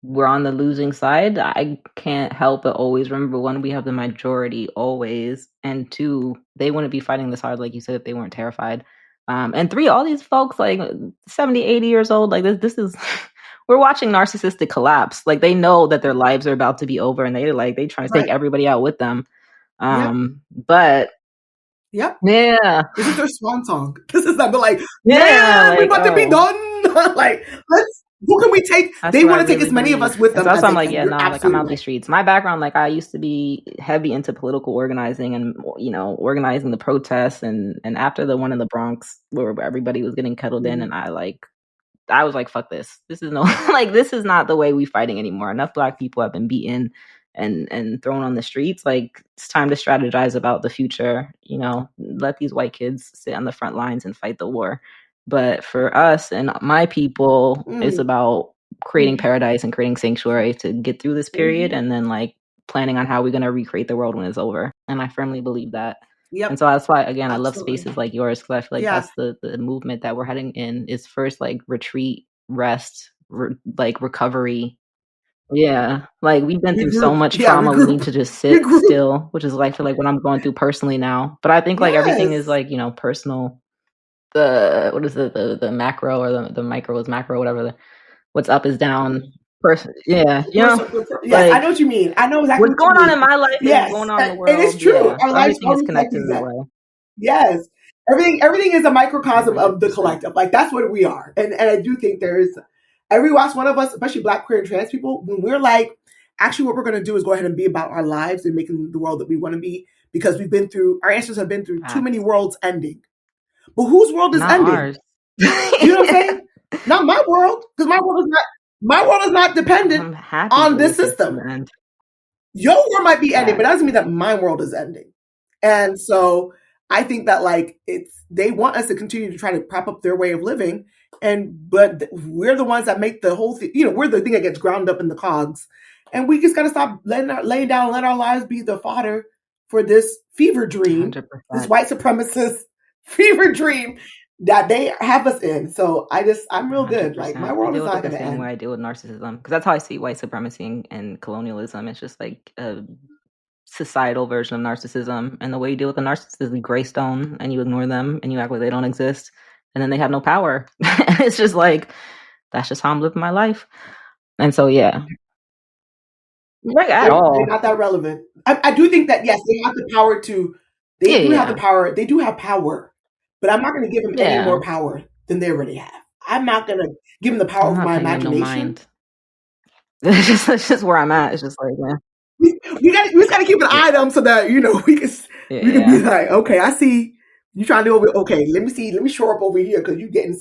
we're on the losing side, I can't help but always remember, one, we have the majority always, and two, they wouldn't be fighting this hard, like you said, if they weren't terrified. And three, all these folks like 70, 80 years old, like this is we're watching narcissistic collapse. Like they know that their lives are about to be over, and they trying to take everybody out with them. But yep. Yeah. This is their swan song. This is them. They're like, yeah, we're about to be done. Like, who can we take? They want to take as many of us with them. So I'm like, I'm out these streets. My background, like I used to be heavy into political organizing and, organizing the protests. And after the one in the Bronx where everybody was getting kettled in, and I was like, fuck this. This is this is not the way we fighting anymore. Enough Black people have been beaten and thrown on the streets. Like it's time to strategize about the future. Let these white kids sit on the front lines and fight the war. But for us and my people, it's about creating paradise and creating sanctuary to get through this period, and then like planning on how we're going to recreate the world when it's over. And I firmly believe that. Yep. And so that's why, again, I love spaces like yours, because I feel like that's the movement that we're heading in, is first like retreat, rest, recovery. Yeah, like we've been through so much trauma. We need to just sit still, which is like, I feel like what I'm going through personally now. But I think like everything is like, personal. what is it, the macro or the micro is macro, whatever. What's up is down. Person, yeah, yes, I know what you mean. I know exactly what's what you going on mean. in my life Yes, is going on in the world. and it's true. Yeah, Our so lives everything are is connected in reflecting that that. way. Yes, everything is a microcosm of the 100%. collective. Like that's what we are, and I do think there's every last one of us, especially Black, queer, and trans people, when we're like, actually, what we're going to do is go ahead and be about our lives and making the world that we want to be, because our ancestors have been through too many worlds ending. But whose world is Not ending? ours. You know what I'm saying? Not my world, because my world is not dependent on this system. Your world might be ending, but that doesn't mean that my world is ending. And so I think that like they want us to continue to try to prop up their way of living, but we're the ones that make the whole thing. We're the thing that gets ground up in the cogs, and we just got to stop laying down, and let our lives be the fodder for this fever dream, 100%. this white supremacist fever dream that they have us in. So I'm real good. 100%. Like my world is not going to end. The same way I deal with narcissism, because that's how I see white supremacy and colonialism. It's just like a societal version of narcissism, and the way you deal with a narcissist is you greystone and you ignore them and you act like they don't exist, and then they have no power. It's just like that's just how I'm living my life. And so yeah, like at all, they're not that relevant. I do think that yes, they have the power to. They do have the power. They do have power, but I'm not going to give them any more power than they already have. I'm not going to give them the power of my imagination. It's just where I'm at. It's just like, man. We just got to keep an eye on them so that we can be like, okay, I see you trying to do it. Okay, let me shore up over here because you getting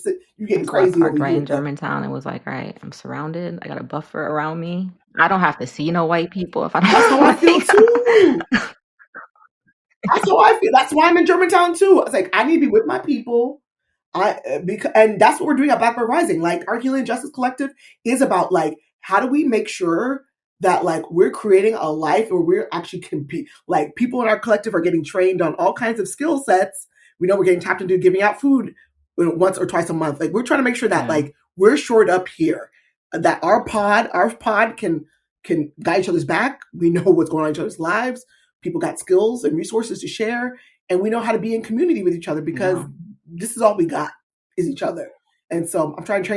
crazy over right here. In Germantown, it was like, all right, I'm surrounded. I got a buffer around me. I don't have to see no white people if I don't. That's how I feel too. That's how I feel. That's why I'm in Germantown too. I was like, I need to be with my people. And that's what we're doing at Blackbird Rising. Like our Healing Justice Collective is about like, how do we make sure that like we're creating a life where we're actually compete. Like people in our collective are getting trained on all kinds of skill sets. We know we're getting tapped into giving out food once or twice a month. Like we're trying to make sure that like we're shored up here. That our pod can guide each other's back. We know what's going on in each other's lives. People got skills and resources to share, and we know how to be in community with each other because this is all we got is each other. And so I'm trying to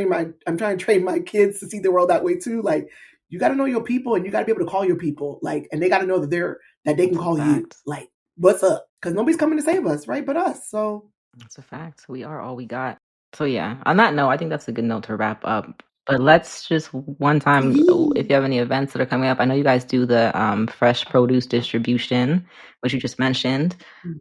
train my kids to see the world that way too. Like you got to know your people, and you got to be able to call your people. Like, and they got to know that they can call you. Like, what's up? Because nobody's coming to save us, right? But us. So that's a fact. We are all we got. So yeah, on that note, I think that's a good note to wrap up. But let's just one time, if you have any events that are coming up, I know you guys do the fresh produce distribution, which you just mentioned.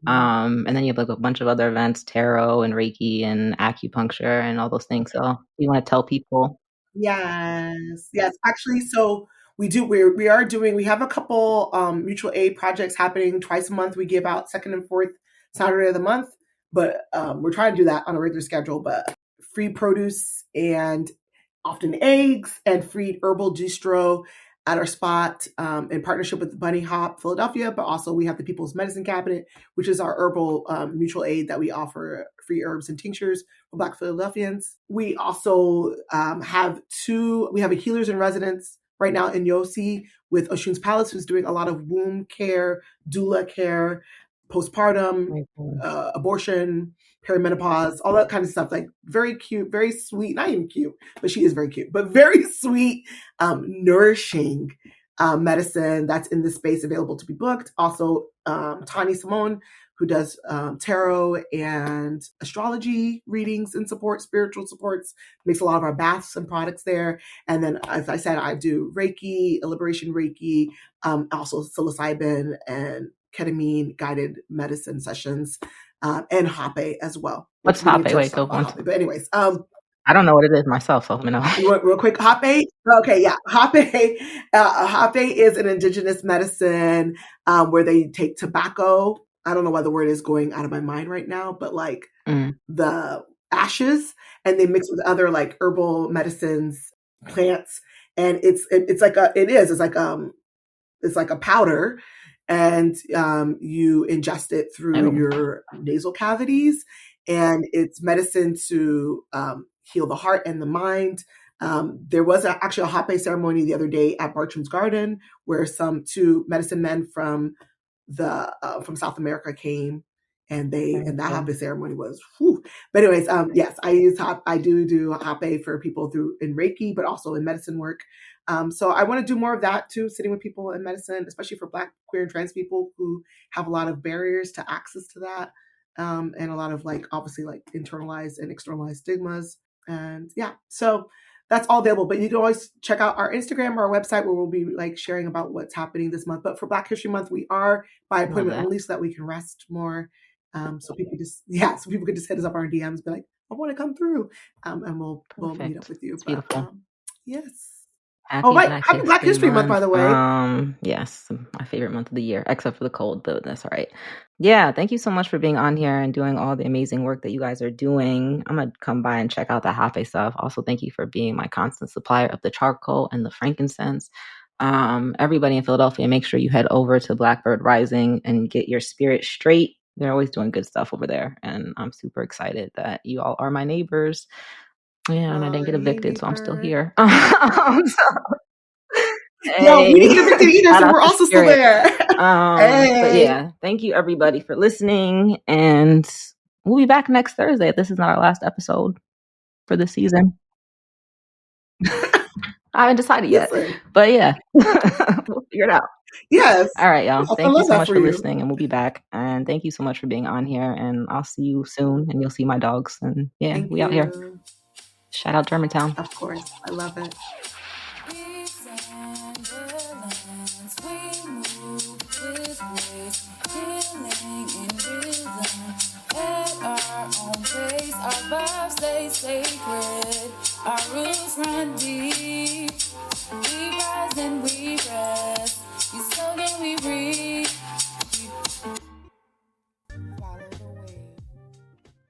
And then you have like a bunch of other events, tarot and Reiki and acupuncture and all those things. So you want to tell people? Yes. Actually, so we have a couple mutual aid projects happening twice a month. We give out second and fourth Saturday of the month, but we're trying to do that on a regular schedule. But free produce and often eggs and free herbal distro at our spot in partnership with Bunny Hop Philadelphia, but also we have the People's Medicine Cabinet, which is our herbal mutual aid that we offer free herbs and tinctures for Black Philadelphians. We also have a healers in residence right now in Yossi with Oshun's Palace, who's doing a lot of womb care, doula care, postpartum, abortion, perimenopause, all that kind of stuff. Like very cute, very sweet, not even cute, but she is very cute, but very sweet, nourishing medicine that's in this space available to be booked. Also, Tani Simone, who does tarot and astrology readings and spiritual supports, makes a lot of our baths and products there. And then, as I said, I do Reiki, liberation Reiki, also psilocybin and ketamine guided medicine sessions, and Hape as well. What's Hape? Wait, but anyways, I don't know what it is myself, so let me know. Real quick, Hape. Okay, yeah, Hape. Hape is an indigenous medicine where they take tobacco. I don't know why the word is going out of my mind right now, but like the ashes, and they mix with other like herbal medicines, plants, and it's like a powder, and you ingest it through your nasal cavities, and it's medicine to heal the heart and the mind. There was actually a Hape ceremony the other day at Bartram's Garden where two medicine men from South America came and that hape ceremony was whew. But anyways, yes, I do hape for people in Reiki, but also in medicine work. So I want to do more of that too, sitting with people in medicine, especially for Black, queer, and trans people who have a lot of barriers to access to that, and a lot of obviously internalized and externalized stigmas. And yeah, so that's all available. But you can always check out our Instagram or our website, where we'll be sharing about what's happening this month. But for Black History Month, we are by appointment only, so that we can rest more. So people can just hit us up our DMs, be like, I want to come through, and we'll meet up with you. It's beautiful. Yes. Happy Black History Month, by the way. Yes, my favorite month of the year, except for the cold, but that's all right. Yeah, thank you so much for being on here and doing all the amazing work that you guys are doing. I'm going to come by and check out the hape stuff. Also, thank you for being my constant supplier of the charcoal and the frankincense. Everybody in Philadelphia, make sure you head over to Blackbird Rising and get your spirit straight. They're always doing good stuff over there, and I'm super excited that you all are my neighbors. Yeah, and I didn't get evicted, so I'm still here. No, we didn't get evicted either, so we're also still there. But yeah, thank you everybody for listening, and we'll be back next Thursday if this is not our last episode for this season. I haven't decided yet, but yeah, we'll figure it out. Yes. All right, y'all. Thank you so much for listening, and we'll be back. And thank you so much for being on here, and I'll see you soon, and you'll see my dogs. And yeah, we out here. Shout out Germantown. Of course. I love it. We move with grace, healing in rhythm. At our own pace, our vibes stay sacred. Our roots run deep.